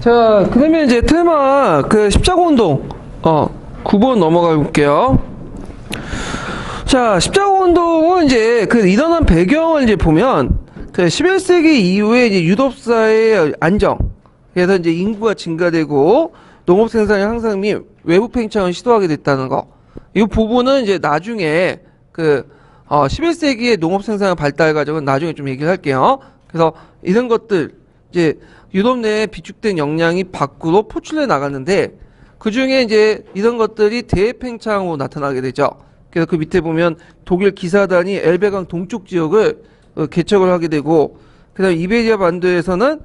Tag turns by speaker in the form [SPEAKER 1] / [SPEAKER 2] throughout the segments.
[SPEAKER 1] 자, 그러면 이제 테마 십자가 운동 9번 넘어가 볼게요. 자, 십자가 운동은 이제 일어난 배경을 이제 보면 11세기 이후에 이제 유럽사의 안정, 그래서 이제 인구가 증가되고 농업 생산의 향상 및 외부 팽창을 시도하게 됐다는 거. 이 부분은 이제 나중에 11세기의 농업 생산의 발달 과정은 나중에 좀 얘기를 할게요. 그래서 이런 것들 이제 유럽 내에 비축된 역량이 밖으로 포출해 나갔는데 그 중에 이제 이런 것들이 대팽창으로 나타나게 되죠. 그래서 그 밑에 보면 독일 기사단이 엘베강 동쪽 지역을 개척을 하게 되고, 그다음 이베리아 반도에서는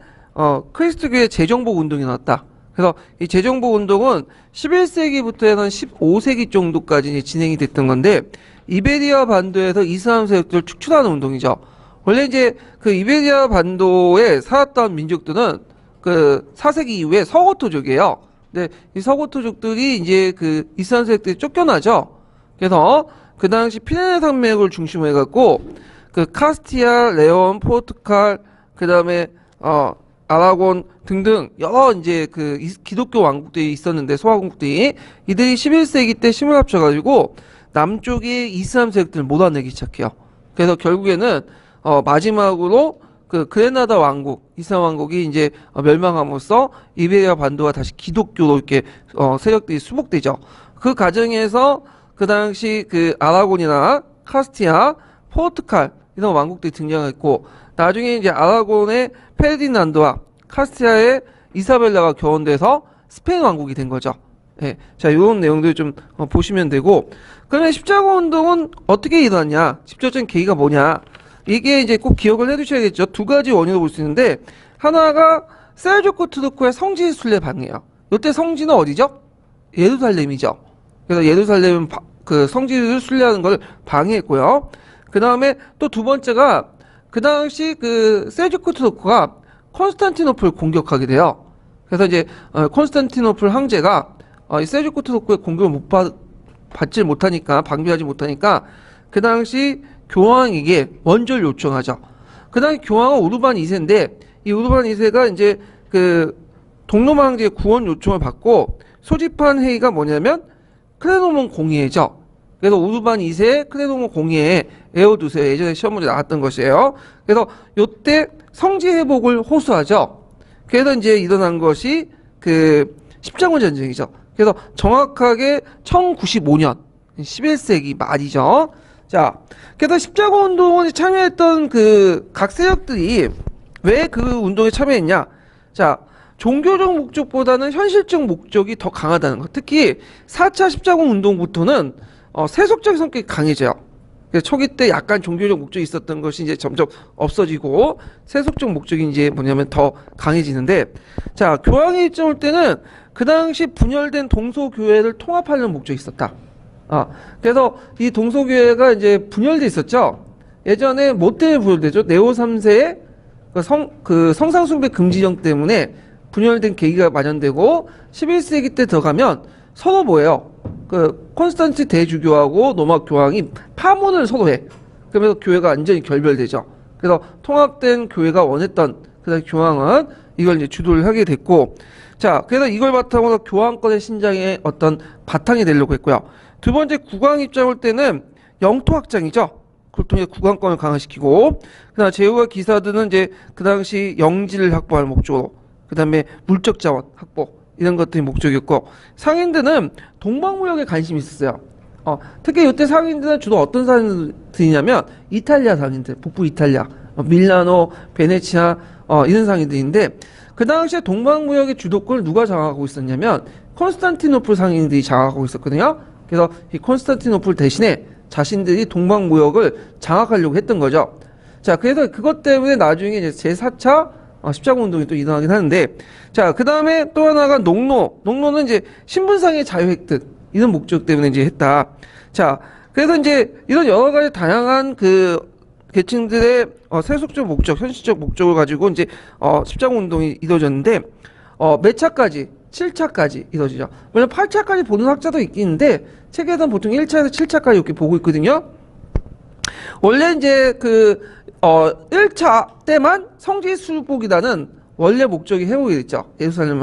[SPEAKER 1] 크리스트교의 재정복 운동이 나왔다. 그래서 이 재정복 운동은 11세기부터 해서 15세기 정도까지 진행이 됐던 건데, 이베리아 반도에서 이슬람 세력들을 축출하는 운동이죠. 원래 이제 이베리아 반도에 살았던 민족들은 4세기 이후에 서고토족이에요. 근데 이 서고토족들이 이제 이슬람 세력들이 쫓겨나죠. 그래서 그 당시 피레네 산맥을 중심으로 해갖고 카스티아, 레온, 포르투갈, 그 다음에 아라곤 등등 여러 이제 기독교 왕국들이 있었는데, 소화국들이 이들이 11세기 때 힘을 합쳐가지고 남쪽의 이슬람 세력들을 몰아내기 시작해요. 그래서 결국에는 마지막으로 그레나다 왕국, 이슬람 왕국이 이제 멸망함으로써 이베리아 반도가 다시 기독교로 이렇게 세력들이 수복되죠. 그 과정에서 그 당시 아라곤이나 카스티아, 포르투갈 이런 왕국들이 등장했고, 나중에 이제 아라곤의 페르디난드와 카스티아의 이사벨라가 결혼돼서 스페인 왕국이 된 거죠. 예. 자, 이런 내용들 좀 보시면 되고, 그러면 십자가 운동은 어떻게 일어났냐? 직접적인 계기가 뭐냐? 이게 이제 꼭 기억을 해두셔야겠죠. 두 가지 원인으로 볼 수 있는데, 하나가 셀주크 투르크의 성지 순례 방해예요. 이때 성지는 어디죠? 예루살렘이죠. 그래서 예루살렘은 성지를 순례하는 걸 방해했고요. 그 다음에 또 두 번째가 그 당시 셀주크 투르크가 콘스탄티노플을 공격하게 돼요. 그래서 이제 콘스탄티노플 황제가 이 셀주크 투르크의 공격을 받지 못하니까, 방비하지 못하니까 그 당시 교황에게 원조를 요청하죠. 그 당시 교황은 우르반 2세인데, 이 우르반 2세가 이제 동로마 황제의 구원 요청을 받고 소집한 회의가 뭐냐면 크레노몬 공의회죠. 그래서 우르반 2세 크레노몬 공의회에 에어두세요. 예전에 시험문제 나왔던 것이에요. 그래서 요때 성지 회복을 호소하죠. 그래서 이제 일어난 것이 십자군 전쟁이죠. 그래서 정확하게 1095년 11세기 말이죠. 자, 그래서 십자군 운동에 참여했던 각 세력들이 왜 그 운동에 참여했냐? 자, 종교적 목적보다는 현실적 목적이 더 강하다는 것. 특히 4차 십자군 운동부터는 세속적 성격이 강해져요. 초기 때 약간 종교적 목적이 있었던 것이 이제 점점 없어지고 세속적 목적이 이제 뭐냐면 더 강해지는데, 자, 교황의 입장일 때는 그 당시 분열된 동서교회를 통합하려는 목적이 있었다. 그래서 이 동서교회가 이제 분열돼 있었죠. 예전에 뭐 때문에 분열되죠? 네오 3세의 성상숭배 금지령 때문에 분열된 계기가 마련되고, 11세기 때 들어가면 서로 뭐예요? 콘스탄티 대주교하고 로마 교황이 파문을 서로 해. 그러면서 교회가 완전히 결별되죠. 그래서 통합된 교회가 원했던 교황은 이걸 이제 주도를 하게 됐고, 자, 그래서 이걸 바탕으로 교황권의 신장의 어떤 바탕이 되려고 했고요. 두 번째, 국왕 입장 올 때는 영토 확장이죠. 그걸 통해 국왕권을 강화시키고, 그다음 제후와 기사들은 이제 그 당시 영지를 확보할 목적으로, 그 다음에 물적 자원 확보, 이런 것들이 목적이었고, 상인들은 동방무역에 관심이 있었어요. 특히 이때 상인들은 주로 어떤 상인들이냐면 이탈리아 상인들, 북부 이탈리아, 밀라노, 베네치아 이런 상인들인데, 그 당시에 동방무역의 주도권을 누가 장악하고 있었냐면 콘스탄티노플 상인들이 장악하고 있었거든요. 그래서 이 콘스탄티노플 대신에 자신들이 동방무역을 장악하려고 했던 거죠. 자, 그래서 그것 때문에 나중에 이제 제4차 십자군 운동이 또 일어나긴 하는데, 자, 그 다음에 또 하나가 농노는 이제 신분상의 자유 획득, 이런 목적 때문에 이제 했다. 자, 그래서 이제 이런 여러 가지 다양한 계층들의 세속적 목적, 현실적 목적을 가지고 이제 십자군 운동이 이루어졌는데, 몇 차까지? 7차까지 이루어지죠. 물론 8차까지 보는 학자도 있긴데, 책에서는 보통 1차에서 7차까지 이렇게 보고 있거든요. 원래 이제 1차 때만 성지 수복이라는 원래 목적이 회복이 됐죠. 예루살렘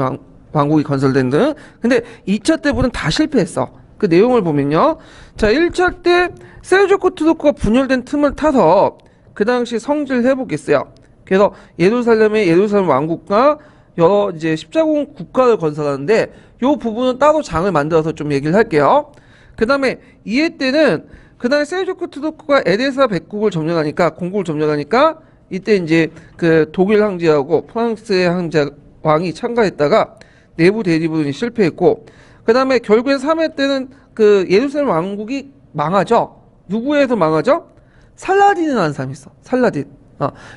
[SPEAKER 1] 왕국이 건설된 등. 근데 2차 때부터는 다 실패했어. 그 내용을 보면요. 자, 1차 때 셀주크 투르크가 분열된 틈을 타서 그 당시 성지를 회복했어요. 그래서 예루살렘 왕국과 여러 이제 십자군 국가를 건설하는데 요 부분은 따로 장을 만들어서 좀 얘기를 할게요. 그 다음에 2회 때는 그 다음에 셀주크 투르크가 에데사 백국을 점령하니까 공국을 점령하니까 이때 이제 그 독일 황제하고 프랑스의 황제 왕이 참가했다가 내부 대립은 실패했고 그 다음에 결국엔 3회 때는 그 예루살렘 왕국이 망하죠. 누구에서 망하죠? 살라딘이라는 사람이 있어. 살라딘.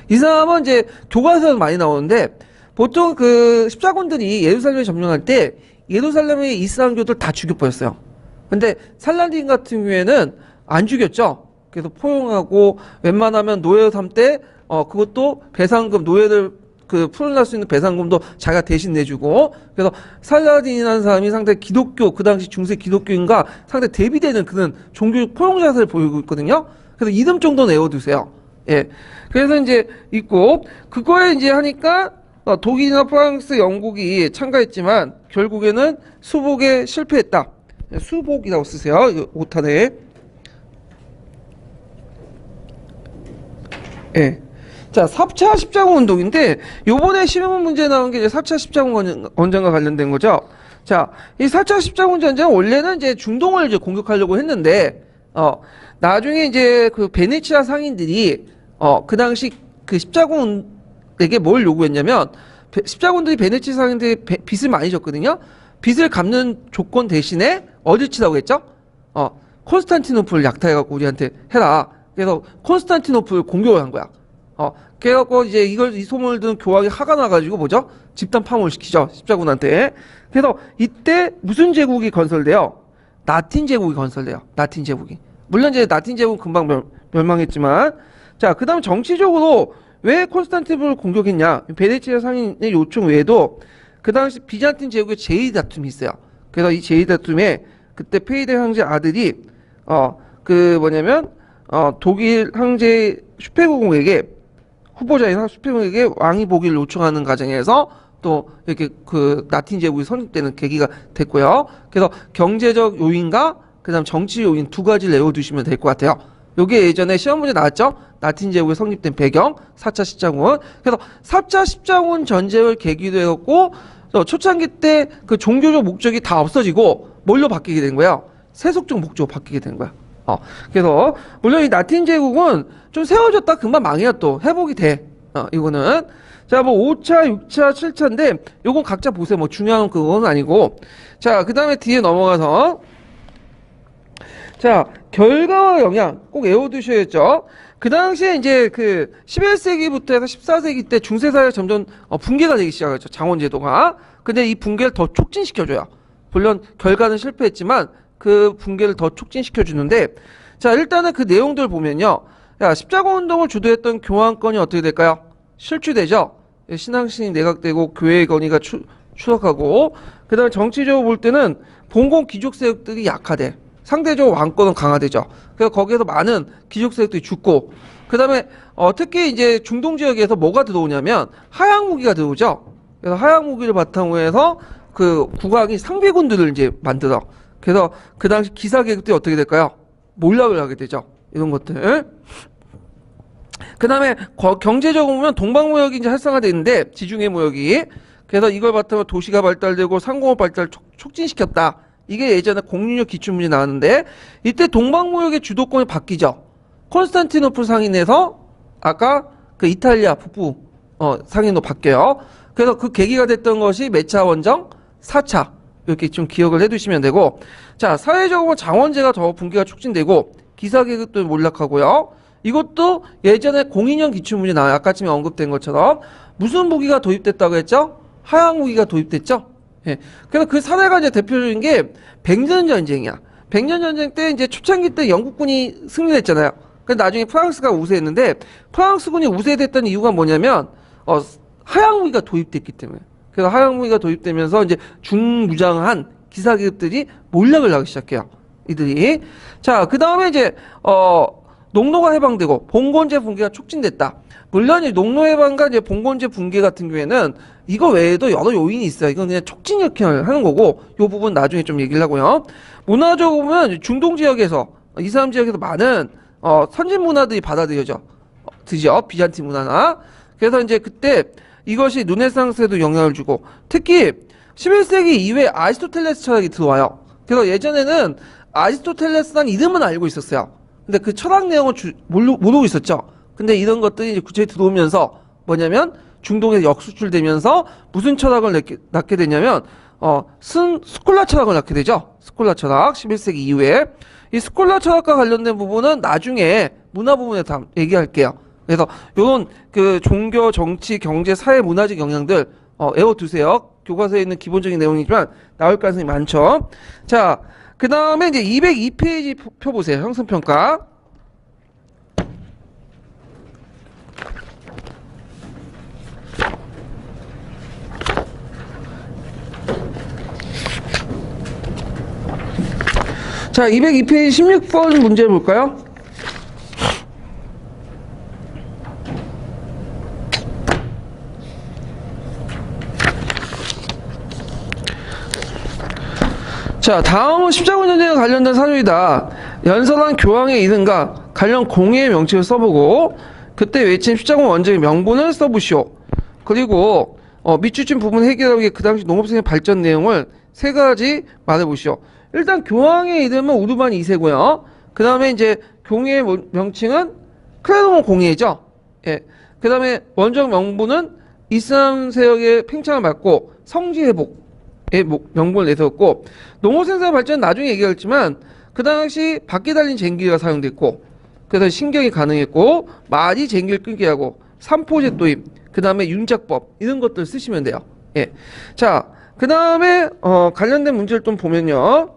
[SPEAKER 1] 이 사람은 이제 교과서에서 많이 나오는데 보통 그 십자군들이 예루살렘을 점령할 때 예루살렘의 이슬람교들 다 죽여버렸어요. 근데 살라딘 같은 경우에는 안 죽였죠. 그래서 포용하고 웬만하면 노예 삼 때 그것도 배상금 노예를 그 풀어날 수 있는 배상금도 자기가 대신 내주고 그래서 살라딘이라는 사람이 상당히 기독교 그 당시 중세 기독교인과 상당히 대비되는 그런 종교적 포용 자세를 보이고 있거든요. 그래서 이름 정도는 외워두세요. 예. 그래서 이제 있고 그거에 이제 하니까 독일이나 프랑스, 영국이 참가했지만 결국에는 수복에 실패했다. 수복이라고 쓰세요. 오탄에. 예. 자, 4차 십자군 운동인데 요번에 시험 문제 나온 게 이제 4차 십자군 전쟁과 관련된 거죠. 자, 이 4차 십자군 전쟁은 원래는 이제 중동을 이제 공격하려고 했는데 나중에 이제 그 베네치아 상인들이 그 당시 그 십자군에게 뭘 요구했냐면 십자군들이 베네치아 상인들이 빚을 많이 졌거든요. 빚을 갚는 조건 대신에 어딜 치라고 했죠? 콘스탄티노플 약탈해갖고 우리한테 해라. 그래서 콘스탄티노플 공격을 한 거야. 그래갖고 이제 이 소문을 듣는 교황이 화가 나가지고 뭐죠? 집단 파문을 시키죠. 십자군한테. 그래서 이때 무슨 제국이 건설돼요? 라틴 제국이 건설돼요. 라틴 제국이. 물론 이제 라틴 제국은 금방 멸망했지만 자, 그 다음 정치적으로 왜 콘스탄티노플을 공격했냐? 베네치아 상인의 요청 외에도 그 당시 비잔틴 제국의 제의 다툼이 있어요. 그래서 이 제의 다툼에 그때 페이데 황제 아들이 독일 황제 슈페공에게 후보자인 슈페공에게 왕위 보기를 요청하는 과정에서 또 이렇게 그 라틴 제국이 성립되는 계기가 됐고요. 그래서 경제적 요인과 그다음 정치 요인 두 가지를 외워두시면 될 것 같아요. 요게 예전에 시험 문제 나왔죠? 라틴 제국이 성립된 배경, 4차 십자군. 그래서 4차 십자군 전쟁을 계기로 해갖고 초창기 때 그 종교적 목적이 다 없어지고 뭘로 바뀌게 된 거예요? 세속적 목적으로 바뀌게 된 거야. 그래서 물론 이 라틴 제국은 좀 세워졌다 금방 망해요. 또 회복이 돼. 이거는 자, 뭐 5차, 6차, 7차인데 요건 각자 보세요. 뭐 중요한 그건 아니고. 자, 그다음에 뒤에 넘어가서 자, 결과와 영향 꼭 외워두셔야죠. 그 당시에 이제 그 11세기부터 해서 14세기 때 중세사회가 점점 붕괴가 되기 시작했죠. 장원제도가. 근데 이 붕괴를 더 촉진시켜줘요. 물론 결과는 실패했지만 그 붕괴를 더 촉진시켜주는데 자, 일단은 그 내용들 보면요. 야, 십자군 운동을 주도했던 교황권이 어떻게 될까요? 실추되죠. 신앙신이 내각되고 교회의 권위가 추락하고 그 다음에 정치적으로 볼 때는 봉건 귀족 세력들이 약화돼. 상대적으로 왕권은 강화되죠. 그래서 거기에서 많은 귀족 세력들이 죽고 그 다음에 특히 이제 중동 지역에서 뭐가 들어오냐면 하약 무기가 들어오죠. 그래서 하약 무기를 바탕으로 해서 그 국왕이 상비군들을 이제 만들어. 그래서 그 당시 기사 계급들이 어떻게 될까요? 몰락을 하게 되죠. 이런 것들. 그 다음에 경제적으로 보면 동방무역이 이제 활성화되어 있는데 지중해 무역이. 그래서 이걸 바탕으로 도시가 발달되고 상공업 발달을 촉진시켰다. 이게 예전에 공유력 기출문제 나왔는데 이때 동방무역의 주도권이 바뀌죠. 콘스탄티노플 상인에서 아까 그 이탈리아 북부 상인으로 바뀌어요. 그래서 그 계기가 됐던 것이 몇 차 원정? 4차. 이렇게 좀 기억을 해두시면 되고 자, 사회적으로 장원제가 더 붕괴가 촉진되고 기사계급도 몰락하고요. 이것도 예전에 02년 기출문제 나와요. 아까쯤에 언급된 것처럼 무슨 무기가 도입됐다고 했죠? 하약 무기가 도입됐죠? 예. 그래서 그 사례가 이제 대표적인 게 백년 전쟁이야. 백년 전쟁 때 이제 초창기 때 영국군이 승리했잖아요. 근데 나중에 프랑스가 우세했는데 프랑스군이 우세됐던 이유가 뭐냐면 하약 무기가 도입됐기 때문에. 그래서 하약 무기가 도입되면서 이제 중무장한 기사계급들이 몰락을 하기 시작해요. 이들이. 자, 그 다음에 이제 농로가 해방되고 봉건제 붕괴가 촉진됐다. 물론 이 농로 해방과 이제 봉건제 붕괴 같은 경우에는 이거 외에도 여러 요인이 있어요. 이건 그냥 촉진 역할을 하는 거고, 요 부분 나중에 좀 얘기를 하고요. 문화적으로 보면 중동 지역에서, 이슬람 지역에서 많은 선진 문화들이 받아들여져 드죠. 비잔틴 문화나. 그래서 이제 그때 이것이 르네상스에도 영향을 주고, 특히 11세기 이후에 아리스토텔레스 철학이 들어와요. 그래서 예전에는 아리스토텔레스라는 이름은 알고 있었어요. 근데 그 철학 내용을 모르고 있었죠. 근데 이런 것들이 이제 구체에 들어오면서 뭐냐면 중동에서 역수출되면서 무슨 철학을 낳게 되냐면 스콜라 철학을 낳게 되죠. 스콜라 철학 11세기 이후에. 이 스콜라 철학과 관련된 부분은 나중에 문화 부분에서 얘기할게요. 그래서 요런 그 종교, 정치, 경제, 사회, 문화적 영향들 외워두세요. 교과서에 있는 기본적인 내용이지만 나올 가능성이 많죠. 자, 그 다음에 이제 202페이지 펴보세요. 형성평가. 자, 202페이지 16번 문제 볼까요? 자, 다음은 십자군 전쟁과 관련된 사료이다. 연설한 교황의 이름과 관련 공예의 명칭을 써보고 그때 외친 십자군 원정의 명분을 써보시오. 그리고 밑줄친 부분 해결하기 위해 그 당시 농업생의 발전 내용을 세 가지 말해보시오. 일단 교황의 이름은 우르반 2세고요. 그 다음에 이제 공예의 명칭은 클레동 공예죠. 예. 그 다음에 원정 명분은 이슬람 세력의 팽창을 막고 성지 회복의 명분을 내세웠고, 농업생산의 발전은 나중에 얘기했지만 그 당시 바퀴 달린 쟁기가 사용됐고, 그래서 신경이 가능했고, 말이 쟁기를 끊게 하고, 삼포제 도입, 그 다음에 윤작법 이런 것들 쓰시면 돼요. 예. 자, 그 다음에 관련된 문제를 좀 보면요.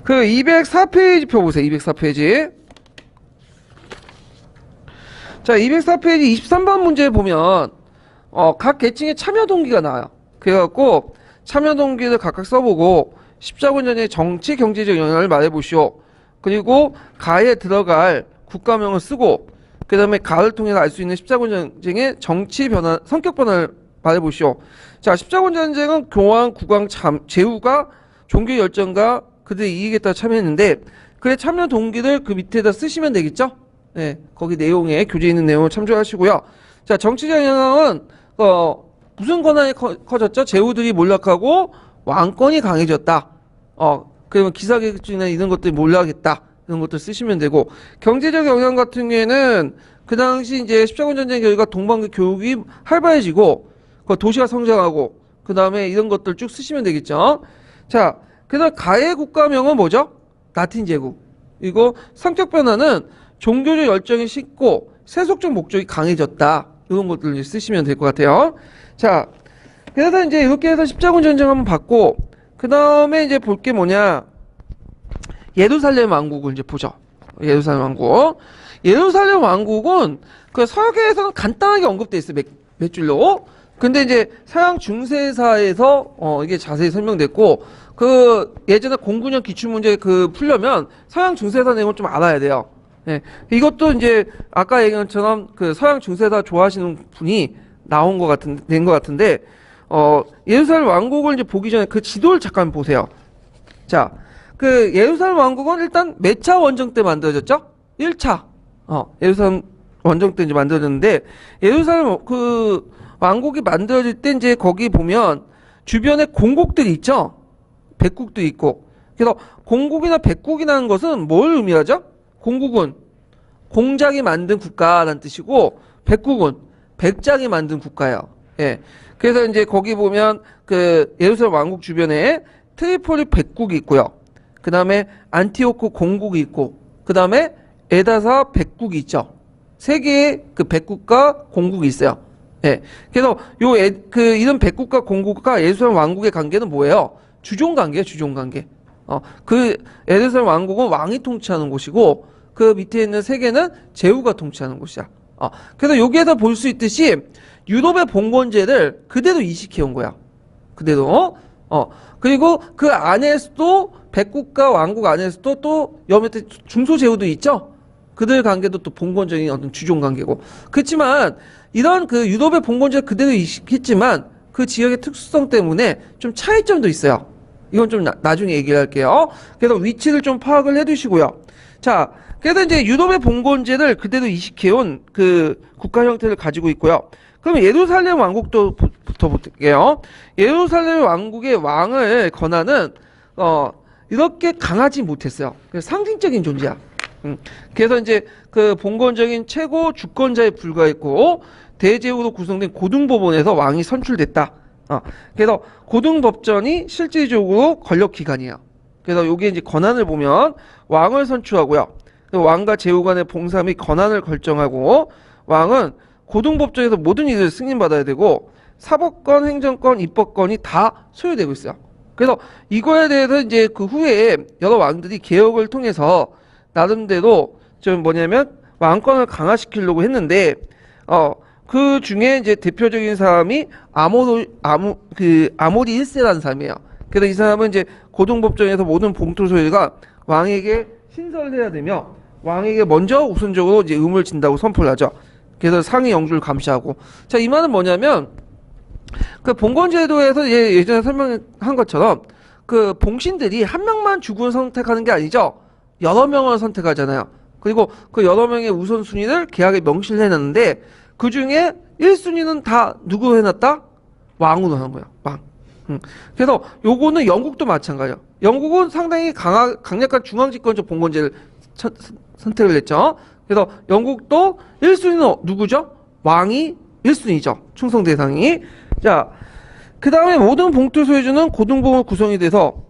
[SPEAKER 1] 그 204페이지 펴보세요. 204페이지. 자, 204페이지 23번 문제 보면 각 계층의 참여 동기가 나와요. 그래갖고 참여 동기를 각각 써보고 십자군 전쟁의 정치 경제적 영향을 말해보시오. 그리고 가에 들어갈 국가명을 쓰고 그 다음에 가를 통해서 알 수 있는 십자군 전쟁의 정치 변화, 성격 변화를 말해보시오. 자, 십자군 전쟁은 교황, 국왕, 제후가 종교 열정과 그들의 이익에 따라 참여했는데, 그래 참여 동기를 그 밑에다 쓰시면 되겠죠? 네, 거기 내용에 교재에 있는 내용을 참조하시고요. 자, 정치적 영향은 무슨 권한이 커졌죠? 제후들이 몰락하고 왕권이 강해졌다. 그러면 기사계층이나 이런 것들이 몰락했다. 이런 것들 쓰시면 되고, 경제적 영향 같은 경우에는 그 당시 이제 십자군 전쟁 결과 동방계 교육이 활발해지고 도시가 성장하고 그 다음에 이런 것들 쭉 쓰시면 되겠죠. 자, 그다음 가해 국가명은 뭐죠? 라틴 제국. 이거 성격 변화는 종교적 열정이 식고 세속적 목적이 강해졌다. 이런 것들 쓰시면 될 것 같아요. 자, 그래서 이제 이렇게 해서 십자군 전쟁 한번 봤고, 그 다음에 이제 볼 게 뭐냐? 예루살렘 왕국을 이제 보죠. 예루살렘 왕국. 예루살렘 왕국은 그 설계에서는 간단하게 언급돼 있어요. 몇 줄로. 근데 이제 서양 중세사에서 이게 자세히 설명됐고, 그 예전에 09년 기출문제 그 풀려면 서양 중세사 내용을 좀 알아야 돼요. 예. 이것도 이제 아까 얘기한 것처럼 그 서양 중세사 좋아하시는 분이 낸 것 같은데, 예루살렘 왕국을 이제 보기 전에 그 지도를 잠깐 보세요. 자, 그 예루살렘 왕국은 일단 몇 차 원정 때 만들어졌죠? 1차. 예루살렘 원정 때 이제 만들어졌는데, 예루살렘 그 왕국이 만들어질 때 이제 거기 보면 주변에 공국들이 있죠? 백국도 있고. 그래서 공국이나 백국이라는 것은 뭘 의미하죠? 공국은 공작이 만든 국가라는 뜻이고, 백국은 백작이 만든 국가예요. 예. 그래서 이제 거기 보면 그 예루살렘 왕국 주변에 트리폴리 백국이 있고요. 그 다음에 안티오코 공국이 있고, 그 다음에 에다사 백국이 있죠. 세 개의 그 백국과 공국이 있어요. 예. 그래서 이런 백국과 공국과 예루살렘 왕국의 관계는 뭐예요? 주종 관계예요, 주종 관계. 그 예루살렘 왕국은 왕이 통치하는 곳이고, 그 밑에 있는 세 개는 제후가 통치하는 곳이야. 그래서 여기에서 볼 수 있듯이 유럽의 봉건제를 그대로 이식해 온 거야. 그대로. 그리고 그 안에서도 백국과 왕국 안에서도 또 여밑에 중소제후도 있죠. 그들 관계도 또 봉건적인 어떤 주종 관계고. 그렇지만 이런 그 유럽의 봉건제가 그대로 있겠지만 그 지역의 특수성 때문에 좀 차이점도 있어요. 이건 좀 나중에 얘기를 할게요. 그래서 위치를 좀 파악을 해두시고요. 자, 그래서 이제 유럽의 봉건제를 그대로 이식해온 그 국가 형태를 가지고 있고요. 그럼 예루살렘 왕국도 붙어볼게요. 예루살렘 왕국의 왕을 권한은 이렇게 강하지 못했어요. 상징적인 존재야. 그래서 이제 그 봉건적인 최고 주권자에 불과했고 대제후로 구성된 고등법원에서 왕이 선출됐다. 그래서 고등법전이 실질적으로 권력기관이에요. 그래서 여기 이제 권한을 보면 왕을 선출하고요. 왕과 제후 간의 봉사 및 권한을 결정하고 왕은 고등법정에서 모든 일을 승인받아야 되고 사법권, 행정권, 입법권이 다 소유되고 있어요. 그래서 이거에 대해서 이제 그 후에 여러 왕들이 개혁을 통해서 나름대로 좀 뭐냐면 왕권을 강화시키려고 했는데 그 중에 이제 대표적인 사람이 아모리 1세라는 사람이에요. 그래서 이 사람은 이제 고등법정에서 모든 봉투 소유가 왕에게 신설해야 되며 왕에게 먼저 우선적으로 이제 의무를 진다고 선포를 하죠. 그래서 상위 영주를 감시하고. 자, 이 말은 뭐냐면 그 봉건제도에서 예전에 설명한 것처럼 그 봉신들이 한 명만 주군을 선택하는 게 아니죠. 여러 명을 선택하잖아요. 그리고 그 여러 명의 우선순위를 계약에 명시를 해놨는데 그 중에 1순위는 다 누구 해놨다? 왕으로 하는 거야. 왕. 그래서 요거는 영국도 마찬가지예요. 영국은 상당히 강력한 중앙집권적 봉건제를 선택을 했죠. 그래서 영국도 1순위는 누구죠? 왕이 1순위죠. 충성 대상이. 자, 그 다음에 모든 봉투 소유주는 고등법원 구성이 돼서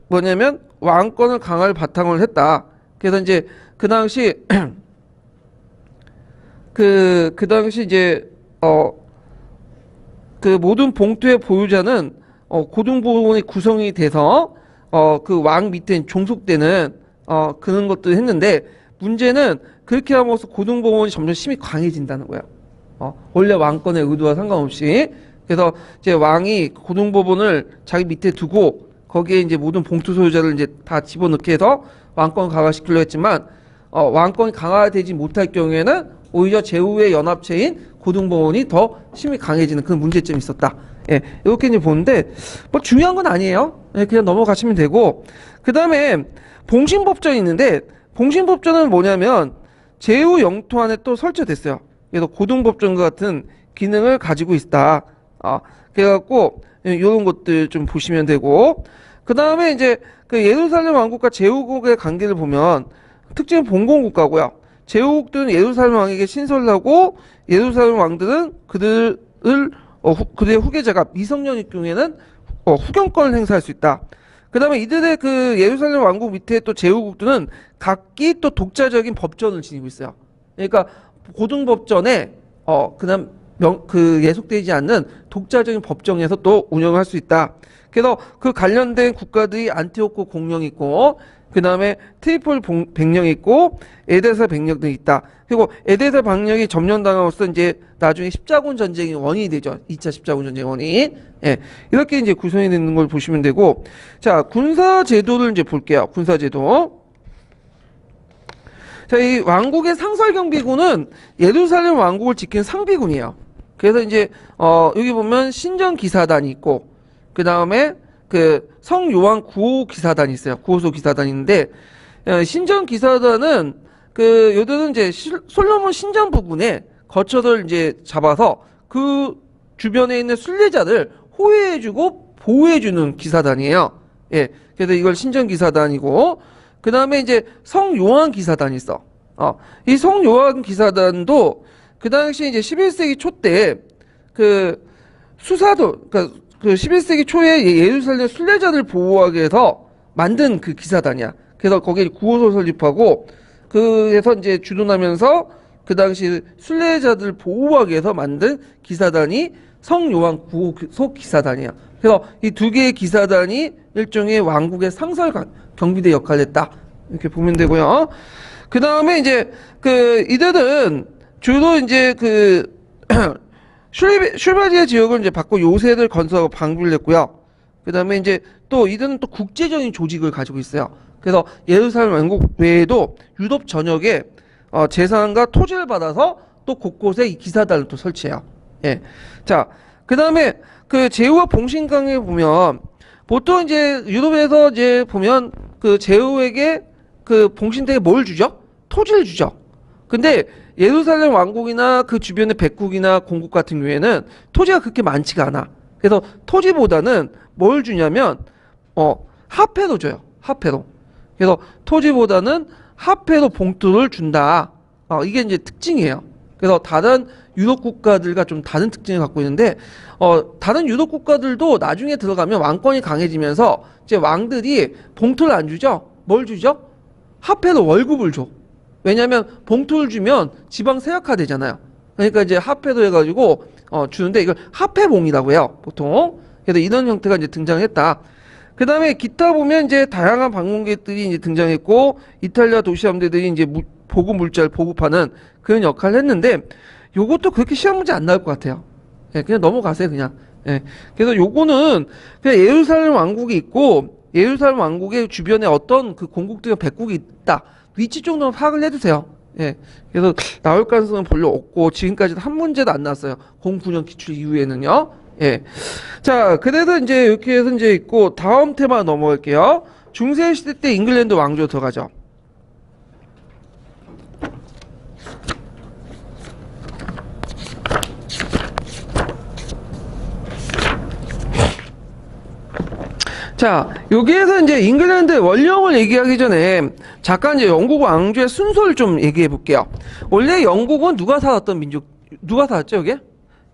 [SPEAKER 1] 뭐냐면 왕권을 강화할 바탕을 했다. 그래서 이제 그 당시 그 당시 이제 그 모든 봉투의 보유자는 고등법원이 구성이 돼서 그 왕 밑에 종속되는 그런 것도 했는데 문제는 그렇게 함으로써 고등법원이 점점 힘이 강해진다는 거야. 원래 왕권의 의도와 상관없이. 그래서 이제 왕이 고등법원을 자기 밑에 두고 거기에 이제 모든 봉투 소유자를 이제 다 집어넣게 해서 왕권 강화시키려고 했지만 왕권이 강화되지 못할 경우에는 오히려 제후의 연합체인 고등법원이 더 힘이 강해지는 그런 문제점이 있었다. 예, 이렇게 이제 보는데 뭐 중요한 건 아니에요. 예, 그냥 넘어가시면 되고. 그 다음에 봉신법전이 있는데 봉신법전은 뭐냐면 제후 영토 안에 또 설치됐어요. 그래서 고등법전과 같은 기능을 가지고 있다. 그래갖고 이런 것들 좀 보시면 되고. 그 다음에 이제 그 예루살렘 왕국과 제후국의 관계를 보면 특징은 봉건국가고요. 제후국들은 예루살렘 왕에게 신설을 하고 예루살렘 왕들은 그들의 후계자가 미성년일 경우에는 후견권을 행사할 수 있다. 그 다음에 이들의 그 예루살렘 왕국 밑에 또 제후국들은 각기 또 독자적인 법전을 지니고 있어요. 그러니까 고등법전에 그다음 예속되지 않는 독자적인 법정에서 또 운영할 수 있다. 그래서 그 관련된 국가들이 안티오코 공령이 있고 그 다음에 트리폴 백령이 있고 에데사 백령 등이 있다. 그리고 에데사 백령이 점령당함으로써 이제 나중에 십자군 전쟁의 원인이 되죠. 2차 십자군 전쟁의 원인. 예. 이렇게 이제 구성이 되는 걸 보시면 되고. 자, 군사 제도를 이제 볼게요. 군사 제도. 자, 이 왕국의 상설경비군은 예루살렘 왕국을 지키는 상비군이에요. 그래서 이제 여기 보면 신전기사단이 있고 그 다음에 그 성요한 구호 기사단이 있어요. 구호소 기사단이 있는데 신전 기사단은 그 요들은 이제 솔로몬 신전 부근에 거처를 이제 잡아서 그 주변에 있는 순례자들 호위해주고 보호해주는 기사단이에요. 예, 그래서 이걸 신전 기사단이고 그 다음에 이제 성요한 기사단이 있어. 이 성요한 기사단도 그 당시 이제 11세기 초 때 그 수사도 그러니까 그 11세기 초에 예루살렘 순례자들 보호하기 위해서 만든 그 기사단이야. 그래서 거기에 구호소 설립하고 그래서 이제 주둔하면서 그 당시 순례자들 보호하기 위해서 만든 기사단이 성요한 구호소 기사단이야. 그래서 이 두 개의 기사단이 일종의 왕국의 상설 경비대 역할을 했다. 이렇게 보면 되고요. 그 다음에 이제 그 이들은 주로 이제 그 슐바디아 지역을 이제 받고 요새를 건설하고 방비를 했고요. 그 다음에 이제 또 이들은 또 국제적인 조직을 가지고 있어요. 그래서 예루살렘 왕국 외에도 유럽 전역에 재산과 토지를 받아서 또 곳곳에 이 기사단을 또 설치해요. 예. 자, 그 다음에 그 제후와 봉신강에 보면 보통 이제 유럽에서 이제 보면 그 제후에게 그 봉신대에 뭘 주죠? 토지를 주죠. 근데 예루살렘 왕국이나 그 주변의 백국이나 공국 같은 경우에는 토지가 그렇게 많지가 않아. 그래서 토지보다는 뭘 주냐면 화폐로 줘요. 화폐로. 그래서 토지보다는 화폐로 봉투를 준다. 이게 이제 특징이에요. 그래서 다른 유럽 국가들과 좀 다른 특징을 갖고 있는데 다른 유럽 국가들도 나중에 들어가면 왕권이 강해지면서 이제 왕들이 봉투를 안 주죠. 뭘 주죠? 화폐로 월급을 줘. 왜냐하면 봉투를 주면 지방 세약화 되잖아요. 그러니까 이제 화폐로 해가지고 주는데 이걸 화폐봉이라고 해요. 보통. 그래서 이런 형태가 이제 등장했다. 그 다음에 기타 보면 이제 다양한 방문객들이 이제 등장했고 이탈리아 도시 함대들이 이제 보급 물자를 보급하는 그런 역할을 했는데 요것도 그렇게 시험 문제 안 나올 것 같아요. 예, 그냥 넘어가세요, 그냥. 예. 그래서 요거는 그냥 예루살렘 왕국이 있고 예루살렘 왕국의 주변에 어떤 그 공국들과 백국이 있다. 위치 정도는 파악을 해두세요. 예. 그래서 나올 가능성은 별로 없고 지금까지도 한 문제도 안 나왔어요. 09년 기출 이후에는요. 예. 자, 그래도 이제 이렇게 해서 이제 있고 다음 테마 넘어갈게요. 중세 시대 때 잉글랜드 왕조 들어가죠. 자, 여기에서 이제 잉글랜드 원령을 얘기하기 전에 잠깐 이제 영국 왕조의 순서를 좀 얘기해 볼게요. 원래 영국은 누가 살았던 민족, 누가 살았죠, 여기?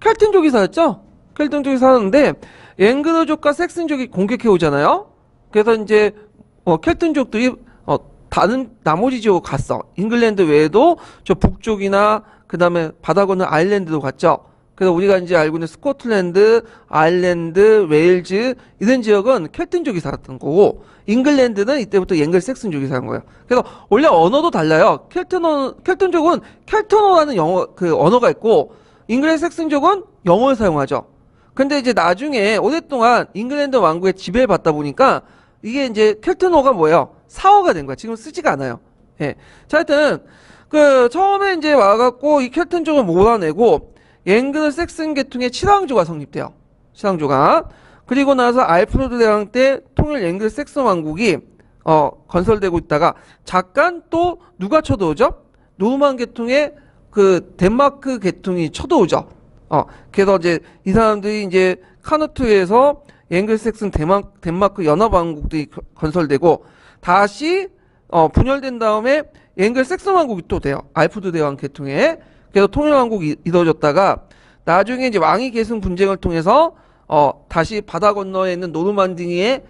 [SPEAKER 1] 켈튼족이 살았죠? 켈튼족이 살았는데, 앵그르족과 섹슨족이 공격해 오잖아요? 그래서 이제, 켈튼족들이, 다른, 나머지 지역으로 갔어. 잉글랜드 외에도 저 북쪽이나, 그 다음에 바다 건너 아일랜드도 갔죠? 그래서 우리가 이제 알고 있는 스코틀랜드, 아일랜드, 웨일즈 이런 지역은 켈튼족이 살았던 거고 잉글랜드는 이때부터 앵글색슨족이 사는 거예요. 그래서 원래 언어도 달라요. 켈튼족은 켈트너라는 영어 그 언어가 있고 잉글색슨족은 영어를 사용하죠. 근데 이제 나중에 오랫동안 잉글랜드 왕국의 지배를 받다 보니까 이게 이제 켈트너가 뭐예요? 사어가 된 거야. 지금 쓰지가 않아요. 예. 자, 하여튼 그 처음에 이제 와갖고 이 켈튼족을 몰아내고 앵글색슨 계통의 칠왕조가 성립돼요. 칠왕조가. 그리고 나서 알프레드 대왕 때 통일 앵글색슨 왕국이 건설되고 있다가 잠깐 또 누가 쳐들어오죠? 노르만 계통의 그 덴마크 계통이 쳐들어오죠. 그래서 이제 이 사람들이 이제 카누트에서 앵글색슨 덴마크 연합왕국들이 건설되고 다시 분열된 다음에 앵글색슨 왕국이 또 돼요. 알프레드 대왕 계통에. 그래서 통일왕국이 이루어졌다가 나중에 이제 왕위 계승 분쟁을 통해서 다시 바다 건너에 있는 노르만디의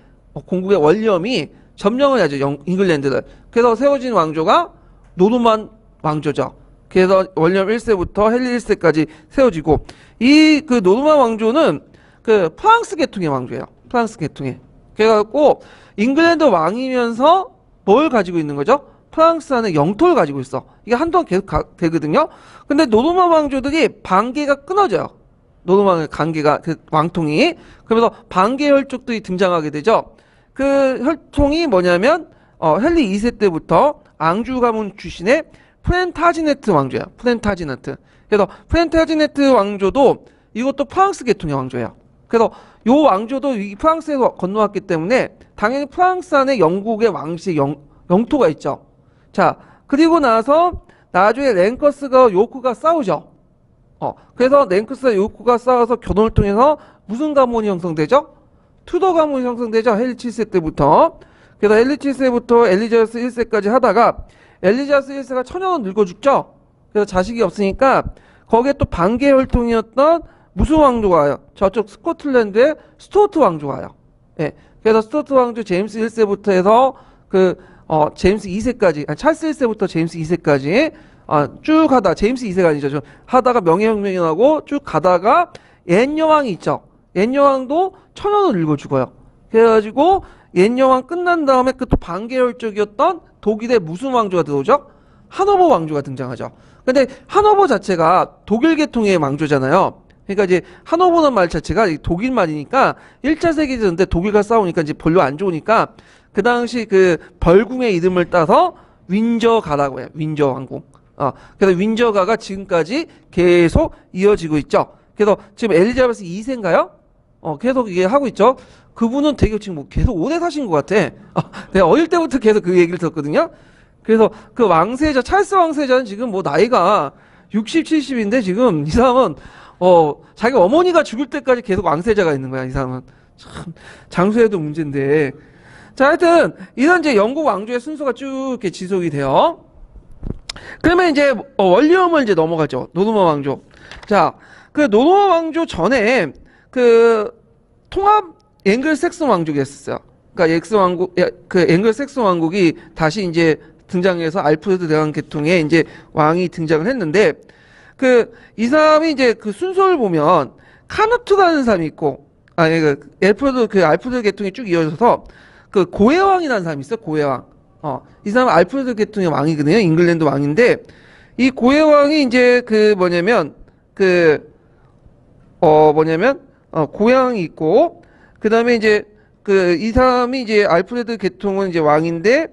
[SPEAKER 1] 공국의 원념이 점령을 하죠. 잉글랜드를. 그래서 세워진 왕조가 노르만 왕조죠. 그래서 원념 1세부터 헨리 1세까지 세워지고 이 그 노르만 왕조는 그 프랑스 계통의 왕조예요. 프랑스 계통의. 그래갖고 잉글랜드 왕이면서 뭘 가지고 있는 거죠? 프랑스 안에 영토를 가지고 있어. 이게 한동안 계속 되거든요. 근데 노르만 왕조들이 반계가 끊어져요. 노르만의 관계가 그 왕통이. 그러면서 반계 혈족들이 등장하게 되죠. 그 혈통이 뭐냐면 헨리 2세 때부터 앙주 가문 출신의 플랜타지네트 왕조야. 플랜타지네트. 그래서 플랜타지네트 왕조도 이것도 프랑스 계통의 왕조예요. 그래서 요 왕조도 이 프랑스에서 건너왔기 때문에 당연히 프랑스 안에 영국의 왕실 영토가 있죠. 자, 그리고 나서 나중에 랭커스가 요크가 싸우죠. 그래서 랭커스와 요크가 싸워서 결혼을 통해서 무슨 가문이 형성되죠? 투더 가문이 형성되죠. 헨리 7세 때부터. 그래서 헨리 7세부터 엘리자베스 1세까지 하다가 엘리자베스 1세가 천연은 늙어 죽죠. 그래서 자식이 없으니까 거기에 또 반계 혈통이었던 무슨 왕조가 와요? 저쪽 스코틀랜드의 스튜어트 왕조가 와요. 예. 그래서 스튜어트 왕조 제임스 1세부터 해서 제임스 2세까지, 찰스 1세부터 제임스 2세까지, 쭉 하다, 제임스 2세가 아니죠. 좀 하다가 명예혁명이 나고 쭉 가다가 옛여왕이 있죠. 옛여왕도 천연을 늙어 죽어요. 그래가지고 옛여왕 끝난 다음에 그 또 반계열적이었던 독일의 무슨 왕조가 들어오죠? 하노버 왕조가 등장하죠. 근데 하노버 자체가 독일 계통의 왕조잖아요. 그러니까 이제 하노버라는 말 자체가 독일 말이니까 1차 세계대전 때 독일과 싸우니까 이제 별로 안 좋으니까 그 당시 그 벌궁의 이름을 따서 윈저가라고 해요. 윈저 왕궁. 그래서 윈저가가 지금까지 계속 이어지고 있죠. 그래서 지금 엘리자베스 2세인가요? 계속 이게 하고 있죠. 그분은 되게 지금 뭐 계속 오래 사신 것 같아. 내가 어릴 때부터 계속 그 얘기를 들었거든요. 그래서 그 왕세자, 찰스 왕세자는 지금 뭐 나이가 60, 70인데 지금 이 사람은 자기 어머니가 죽을 때까지 계속 왕세자가 있는 거야. 이 사람은 참 장수에도 문제인데. 자, 하여튼 이런 이제 영국 왕조의 순서가 쭉 이렇게 지속이 돼요. 그러면 이제 원리엄을 이제 넘어가죠. 노르만 왕조. 자, 그 노르만 왕조 전에 그 통합 앵글색슨 왕족이 있었어요. 그러니까 그 앵글색슨 왕국이 다시 이제 등장해서 알프레드 대왕 계통의 이제 왕이 등장을 했는데 이 사람이 이제 그 순서를 보면 카누트라는 사람이 있고 알프레드 계통이 쭉 이어져서 그 고해왕이라는 사람이 있어. 고해왕. 이 사람은 알프레드 계통의 왕이거든요. 잉글랜드 왕인데 이 고해왕이 이제 고해왕이 있고 그다음에 이제 이 사람이 이제 알프레드 계통은 이제 왕인데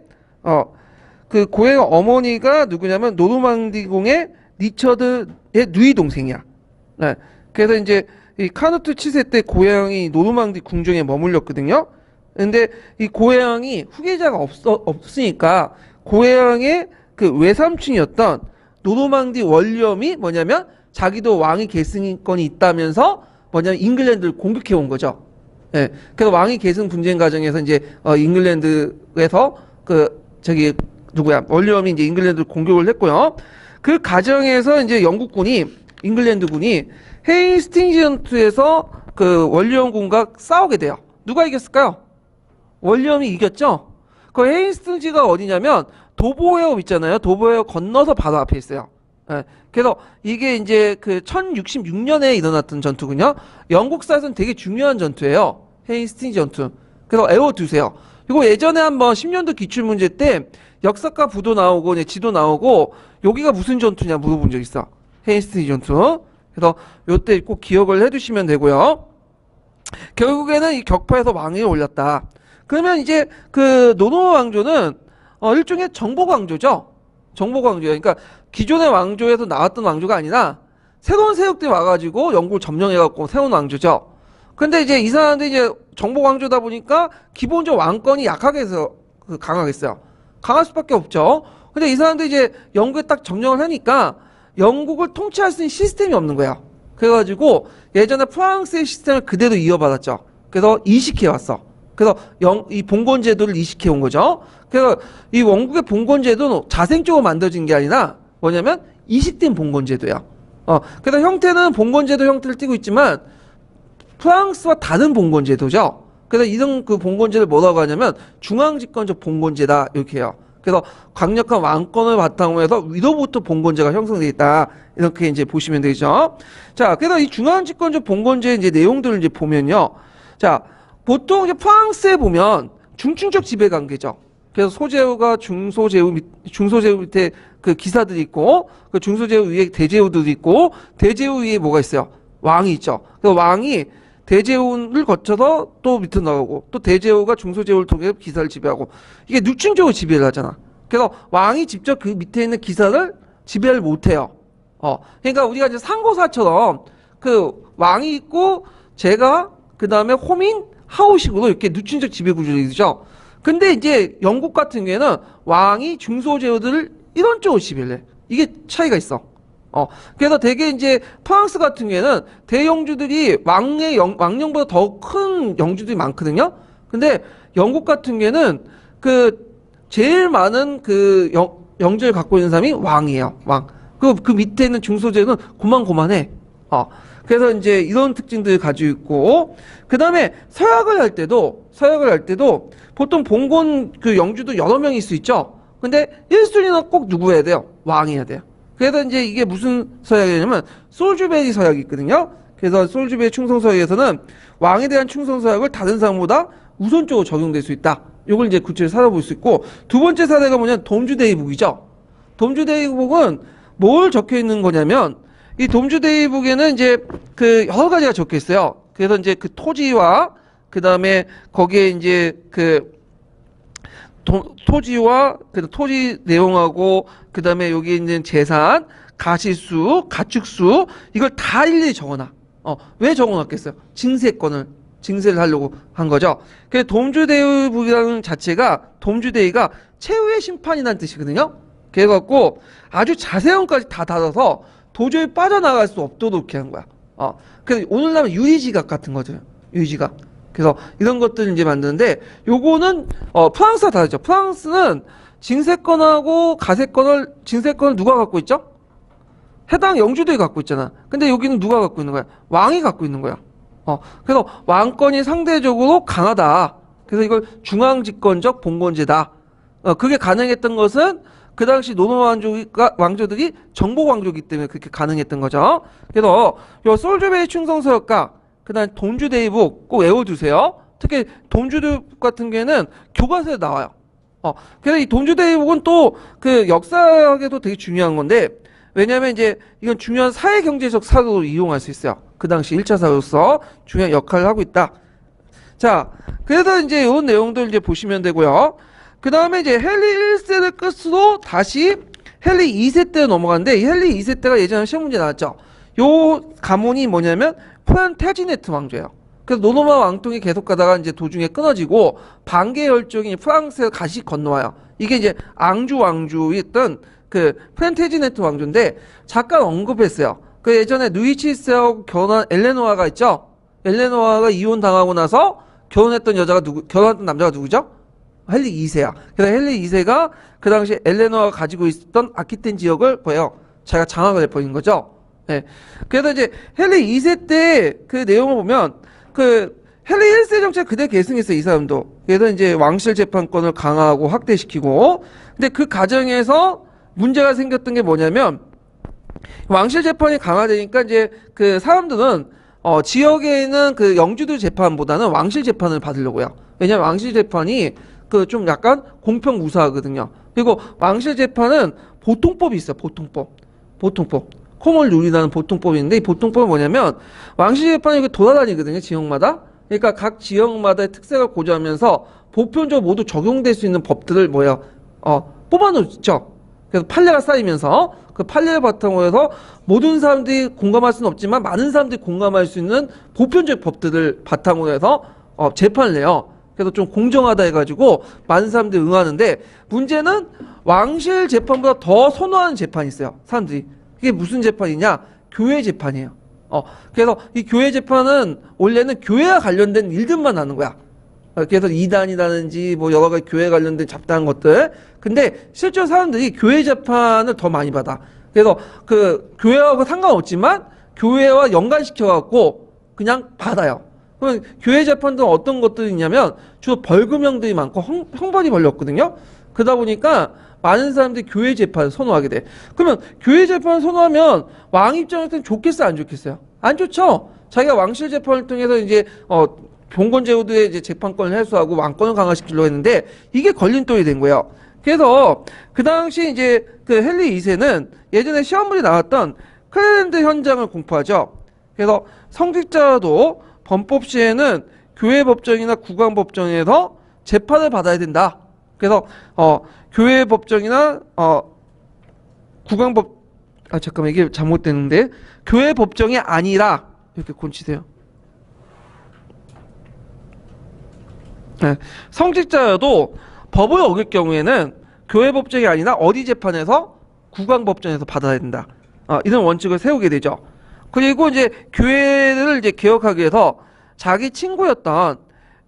[SPEAKER 1] 그 고해왕 어머니가 누구냐면 노르망디공의 리처드의 누이 동생이야. 네. 그래서 이제 이 카누트 7세 때 고해왕이 노르망디 궁정에 머물렀거든요. 근데 이 고해왕이 후계자가 없으니까 고해왕의 그 외삼촌이었던 노르망디 원리엄이 뭐냐면 자기도 왕위 계승권이 있다면서 뭐냐면 잉글랜드를 공격해 온 거죠. 예. 그래서 왕위 계승 분쟁 과정에서 이제 잉글랜드에서 원리엄이 이제 잉글랜드를 공격을 했고요. 그 과정에서 이제 잉글랜드군이 헤이스팅전투에서 그 원리엄 군과 싸우게 돼요. 누가 이겼을까요? 원리엄이 이겼죠? 그 헤이스팅지가 어디냐면 도보해협 있잖아요. 도보해협 건너서 바로 앞에 있어요. 예. 그래서 이게 이제 그 1066년에 일어났던 전투군요. 영국사에서는 되게 중요한 전투예요. 헤이스팅스 전투. 그래서 외워두세요. 이거 예전에 한번 10년도 기출문제 때 역사과 부도 나오고 지도 나오고 여기가 무슨 전투냐 물어본 적 있어. 헤이스팅스 전투. 그래서 요때 꼭 기억을 해두시면 되고요. 결국에는 이 격파에서 왕위에 올렸다. 그러면 이제 그 노르만 왕조는 일종의 정복 왕조죠. 정복 왕조예요. 그러니까 기존의 왕조에서 나왔던 왕조가 아니라 새로운 세력들이 와가지고 영국을 점령해갖고 세운 왕조죠. 근데 이제 이 사람들이 이제 정복 왕조다 보니까 기본적 왕권이 약하게서 강하겠어요. 강할 수밖에 없죠. 근데 이 사람들이 이제 영국에 딱 점령을 하니까 영국을 통치할 수 있는 시스템이 없는 거예요. 그래가지고 예전에 프랑스의 시스템을 그대로 이어받았죠. 그래서 이식해 왔어. 그래서 이 봉건 제도를 이식해 온 거죠. 그래서 이 원국의 봉건 제도는 자생적으로 만들어진 게 아니라 뭐냐면 이식된 봉건 제도야. 그래서 형태는 봉건 제도 형태를 띠고 있지만 프랑스와 다른 봉건 제도죠. 그래서 이런 그 봉건 제도를 뭐라고 하냐면 중앙집권적 봉건제다 이렇게 해요. 그래서 강력한 왕권을 바탕으로 해서 위로부터 봉건제가 형성되어 있다. 이렇게 이제 보시면 되죠. 자, 그래서 이 중앙집권적 봉건제의 이제 내용들을 이제 보면요. 자, 보통 이제 프랑스에 보면 중층적 지배 관계죠. 그래서 소제후가 중소제후 밑에 그 기사들이 있고, 그 중소제후 위에 대제후들이 있고, 대제후 위에 뭐가 있어요? 왕이 있죠. 그래서 왕이 대제후를 거쳐서 또 밑으로 나가고, 또 대제후가 중소제후를 통해 기사를 지배하고, 이게 육층적으로 지배를 하잖아. 그래서 왕이 직접 그 밑에 있는 기사를 지배를 못해요. 그러니까 우리가 이제 상고사처럼 그 왕이 있고, 제가 그 다음에 호민, 하우식으로 이렇게 누층적 지배 구조이죠. 근데 이제 영국 같은 경우에는 왕이 중소제후들을 이런 쪽으로 지배를 해. 이게 차이가 있어. 그래서 되게 이제 프랑스 같은 경우에는 대영주들이 왕령보다 더 큰 영주들이 많거든요. 근데 영국 같은 경우에는 그 제일 많은 그 영주를 갖고 있는 사람이 왕이에요. 왕. 그 밑에 있는 중소제후는 고만고만해. 그래서 이제 이런 특징들을 가지고 있고, 그 다음에 서약을 할 때도 보통 봉건 그 영주도 여러 명일 수 있죠. 근데 1순위는 꼭 누구 해야 돼요? 왕이어야 돼요. 그래서 이제 이게 무슨 서약이냐면 솔주베리 서약이 있거든요. 그래서 솔주베리 충성서약에서는 왕에 대한 충성서약을 다른 사람보다 우선적으로 적용될 수 있다. 이걸 이제 구체적으로 살아볼 수 있고, 두 번째 사례가 뭐냐면 돔주데이북이죠. 돔주데이북은 뭘 적혀 있는 거냐면 이 dom주대의북에는 이제 그 여러 가지가 적혀 있어요. 그래서 이제 그 토지와 그 다음에 거기에 이제 그 토지와 그 토지 내용하고 그 다음에 여기 있는 재산, 가시수, 가축수 이걸 다 일일이 적어놔. 왜 적어놨겠어요? 징세를 하려고 한 거죠. 그래서 dom주대의북이라는 자체가 dom주대의가 최후의 심판이라는 뜻이거든요. 그래갖고 아주 자세한 것까지 다 다뤄서 도저히 빠져나갈 수 없도록 이렇게 한 거야. 그래서 오늘날은 유리지각 같은 거죠. 유리지각. 그래서 이런 것들을 이제 만드는데 요거는 프랑스와 다르죠. 프랑스는 징세권하고 가세권을 징세권을 누가 갖고 있죠? 해당 영주들이 갖고 있잖아. 근데 여기는 누가 갖고 있는 거야? 왕이 갖고 있는 거야. 그래서 왕권이 상대적으로 강하다. 그래서 이걸 중앙집권적 봉건제다. 그게 가능했던 것은 그 당시 노노 왕조들이 정복 왕조이기 때문에 그렇게 가능했던 거죠. 그래서 요 솔즈베리 충성서역과 그다음 dom주대의북 꼭 외워두세요. 특히 dom주대의북 같은 경우에는 교과서에 나와요. 그래서 이 dom주대의북은 또 그 역사학에도 되게 중요한 건데 왜냐면 이제 이건 중요한 사회 경제적 사도로 이용할 수 있어요. 그 당시 1차 사로서 중요한 역할을 하고 있다. 자, 그래서 이제 이런 내용들 이제 보시면 되고요. 그 다음에 이제 헨리 1세를 끝으로 다시 헨리 2세 때로 넘어가는데 이 헨리 2세 때가 예전에 시험 문제 나왔죠. 요 가문이 뭐냐면 플란테지네트 왕조예요. 그래서 노르마 왕통이 계속 가다가 이제 도중에 끊어지고 반개 혈종이 프랑스에 다시 건너와요. 이게 이제 앙주 왕조였던 그 플란테지네트 왕조인데 잠깐 언급했어요. 그 예전에 루이 7세하고 결혼한 엘레노아가 있죠. 엘레노아가 이혼 당하고 나서 결혼했던 남자가 누구죠? 헨리 2세야. 그래서 헨리 2세가 그 당시 엘레노아가 가지고 있었던 아키텐 지역을 뭐예요? 자기가 장악을 해버린 거죠. 네. 그래서 이제 헨리 2세 때 그 내용을 보면 그 헨리 1세 정책 그대로 계승했어요. 이 사람도. 그래서 이제 왕실 재판권을 강화하고 확대시키고 근데 그 과정에서 문제가 생겼던 게 뭐냐면 왕실 재판이 강화되니까 이제 그 사람들은 지역에 있는 그 영주들 재판보다는 왕실 재판을 받으려고요. 왜냐면 왕실 재판이 그 좀 약간 공평무사하거든요. 그리고 왕실 재판은 보통법이 있어요. 보통법. 코멀 룰이라는 보통법이 있는데 이 보통법은 뭐냐면 왕실 재판이 이렇게 돌아다니거든요. 지역마다. 그러니까 각 지역마다의 특색을 고려하면서 보편적으로 모두 적용될 수 있는 법들을 뽑아놓죠. 그래서 판례가 쌓이면서 그 판례를 바탕으로 해서 모든 사람들이 공감할 수는 없지만 많은 사람들이 공감할 수 있는 보편적 법들을 바탕으로 해서 재판을 내요. 그래서 좀 공정하다 해가지고 많은 사람들이 응하는데 문제는 왕실 재판보다 더 선호하는 재판이 있어요. 사람들이. 그게 무슨 재판이냐? 교회 재판이에요. 그래서 이 교회 재판은 원래는 교회와 관련된 일들만 하는 거야. 그래서 이단이라든지 뭐 여러 가지 교회 관련된 잡다한 것들. 근데 실제로 사람들이 교회 재판을 더 많이 받아. 그래서 그 교회하고 상관없지만 교회와 연관시켜갖고 그냥 받아요. 그럼 교회 재판도 어떤 것들이 있냐면 주로 벌금형들이 많고 형벌이 걸렸거든요. 그러다 보니까 많은 사람들이 교회 재판을 선호하게 돼. 그러면 교회 재판을 선호하면 왕 입장에서는 좋겠어요, 안 좋겠어요? 안 좋죠. 자기가 왕실 재판을 통해서 이제 봉건 제후들의 이제 재판권을 해소하고 왕권을 강화시키려고 했는데 이게 걸림돌이 된 거예요. 그래서 그 당시 이제 그 헨리 2세는 예전에 시험문이 나왔던 클레랜드 현장을 공포하죠. 그래서 성직자도 범법 시에는 교회 법정이나 국왕 법정에서 재판을 받아야 된다. 그래서 교회 법정이나 국왕법 잠깐만 이게 잘못됐는데 교회 법정이 아니라 이렇게 곤치세요. 네. 성직자여도 법을 어길 경우에는 교회 법정이 아니라 어디 재판에서 국왕 법정에서 받아야 된다. 이런 원칙을 세우게 되죠. 그리고 이제 교회를 이제 개혁하기 위해서 자기 친구였던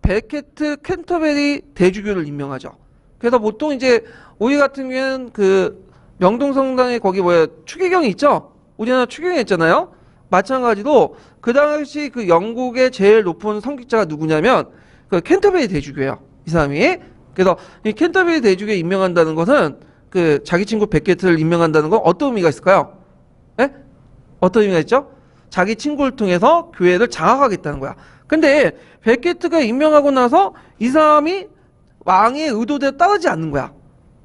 [SPEAKER 1] 베케트 캔터베리 대주교를 임명하죠. 그래서 보통 이제 우리 같은 경우에는 그 명동성당에 거기 추기경이 있죠. 우리나라 추기경이 있잖아요. 마찬가지로 그 당시 그 영국의 제일 높은 성직자가 누구냐면 그 캔터베리 대주교예요. 이 사람이. 그래서 이 캔터베리 대주교에 임명한다는 것은 그 자기 친구 베케트를 임명한다는 건 어떤 의미가 있을까요? 예? 어떤 의미가 있죠? 자기 친구를 통해서 교회를 장악하겠다는 거야. 근데 베케트가 임명하고 나서 이 사람이 왕의 의도대로 따르지 않는 거야.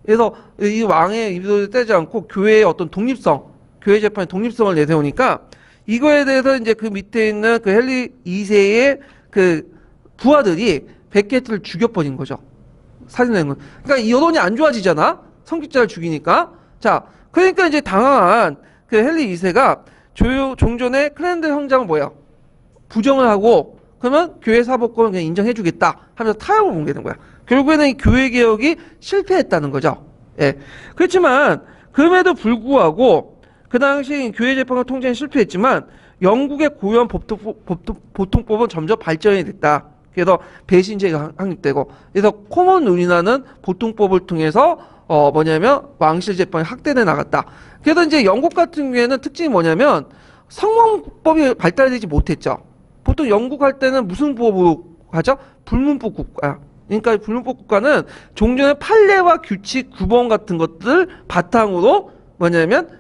[SPEAKER 1] 그래서 이 왕의 의도대로 따르지 않고 교회의 어떤 독립성, 교회 재판의 독립성을 내세우니까 이거에 대해서 이제 그 밑에 있는 그 헨리 2세의 그 부하들이 베켓을 죽여버린 거죠. 살인한 건. 그러니까 이 여론이 안 좋아지잖아. 성직자를 죽이니까. 자, 그러니까 이제 당황한 그 헨리 2세가 종전의 클랜드 형장을 뭐야? 부정을 하고 그러면 교회 사법권을 그냥 인정해주겠다 하면서 타협을 옮기는 거야. 결국에는 이 교회 개혁이 실패했다는 거죠. 예. 그렇지만 그럼에도 불구하고 그 당시 교회 재판을 통제는 실패했지만 영국의 고유한 보통법은 점점 발전이 됐다. 그래서 배신제가 확립되고 그래서 코먼 룰이라는 보통법을 통해서 뭐냐면 왕실 재판이 확대돼 나갔다. 그래서 이제 영국 같은 경우에는 특징이 뭐냐면 성문법이 발달되지 못했죠. 보통 영국 할 때는 무슨 법으로 하죠? 불문법 국가. 그러니까 불문법 국가는 종전의 판례와 규칙, 구본 같은 것들 바탕으로 뭐냐면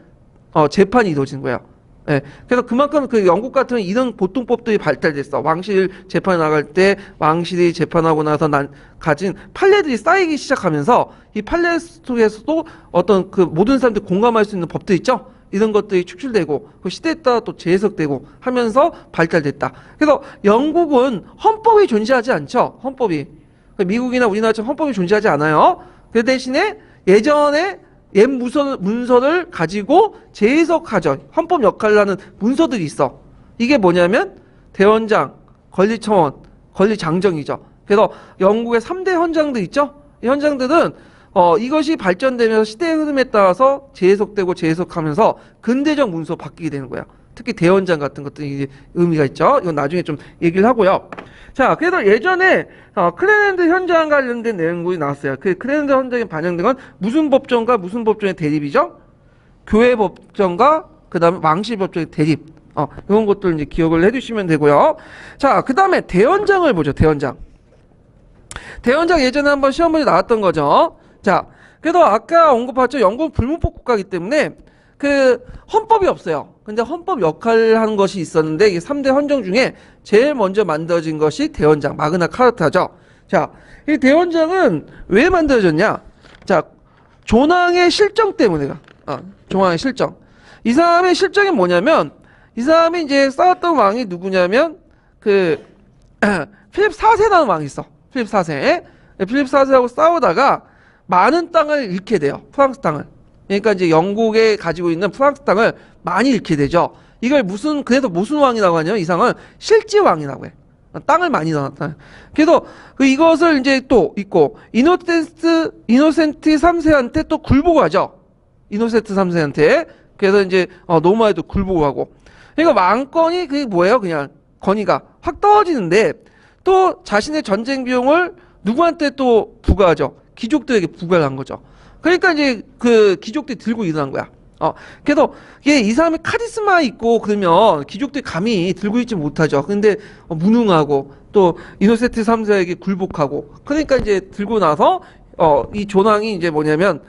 [SPEAKER 1] 재판이 이루어지는 거예요. 예. 그래서 그만큼 그 영국 같은 이런 보통법들이 발달됐어. 왕실 재판에 나갈 때 왕실이 재판하고 나서 가진 판례들이 쌓이기 시작하면서 이 판례 속에서도 어떤 그 모든 사람들이 공감할 수 있는 법들 있죠? 이런 것들이 축출되고 그 시대에 따라 또 재해석되고 하면서 발달됐다. 그래서 영국은 헌법이 존재하지 않죠. 헌법이. 미국이나 우리나라처럼 헌법이 존재하지 않아요. 그 대신에 예전에 옛 문서를 가지고 재해석하죠. 헌법 역할을 하는 문서들이 있어. 이게 뭐냐면 대헌장, 권리청원, 권리장정이죠. 그래서 영국의 3대 헌장들 있죠. 이 헌장들은 이것이 발전되면서 시대의 흐름에 따라서 재해석되고 재해석하면서 근대적 문서로 바뀌게 되는 거야. 특히 대헌장 같은 것들이 의미가 있죠. 이건 나중에 좀 얘기를 하고요. 자, 그래서 예전에 클랜드 현장 관련된 내용이 나왔어요. 그 클랜드 현장에 반영된 건 무슨 법정과 무슨 법정의 대립이죠? 교회 법정과 그 다음에 왕실 법정의 대립. 이런 것들 이제 기억을 해주시면 되고요. 자, 그 다음에 대헌장을 보죠. 대헌장. 대헌장 예전에 한번 시험 문제 나왔던 거죠. 자, 그래도 아까 언급했죠. 영국은 불문법 국가이기 때문에 그 헌법이 없어요. 근데 헌법 역할을 하는 것이 있었는데 이게 3대 헌정 중에 제일 먼저 만들어진 것이 대헌장, 마그나 카르타죠. 자, 이 대헌장은 왜 만들어졌냐? 자, 조낭의 실정 때문에 조낭의 실정. 이 사람의 실정이 뭐냐면 이 사람이 이제 싸웠던 왕이 누구냐면 그 필립 4세라는 왕이 있어. 필립 4세. 필립 4세하고 싸우다가 많은 땅을 잃게 돼요. 프랑스 땅을. 그러니까 이제 영국에 가지고 있는 프랑스 땅을 많이 잃게 되죠. 이걸 그래서 무슨 왕이라고 하냐면 이 상은 실지왕이라고 해. 땅을 많이 넣었다. 그래서 이것을 이제 또 있고, 이노센트 3세한테 또 굴복하죠. 이노센트 3세한테. 그래서 이제 노마에도 굴복하고. 그러니까 왕권이 그게 뭐예요? 그냥 권위가 확 떨어지는데 또 자신의 전쟁 비용을 누구한테 또 부과하죠? 귀족들에게 부과를 한 거죠. 그러니까 이제 그 귀족들이 들고 일어난 거야. 그래서 이 사람이 카리스마 있고 그러면 귀족들이 감히 들고 있지 못하죠. 근데 무능하고 또 이노센트 3세에게 굴복하고 그러니까 이제 들고 나서 이 조낭이 이제 뭐냐면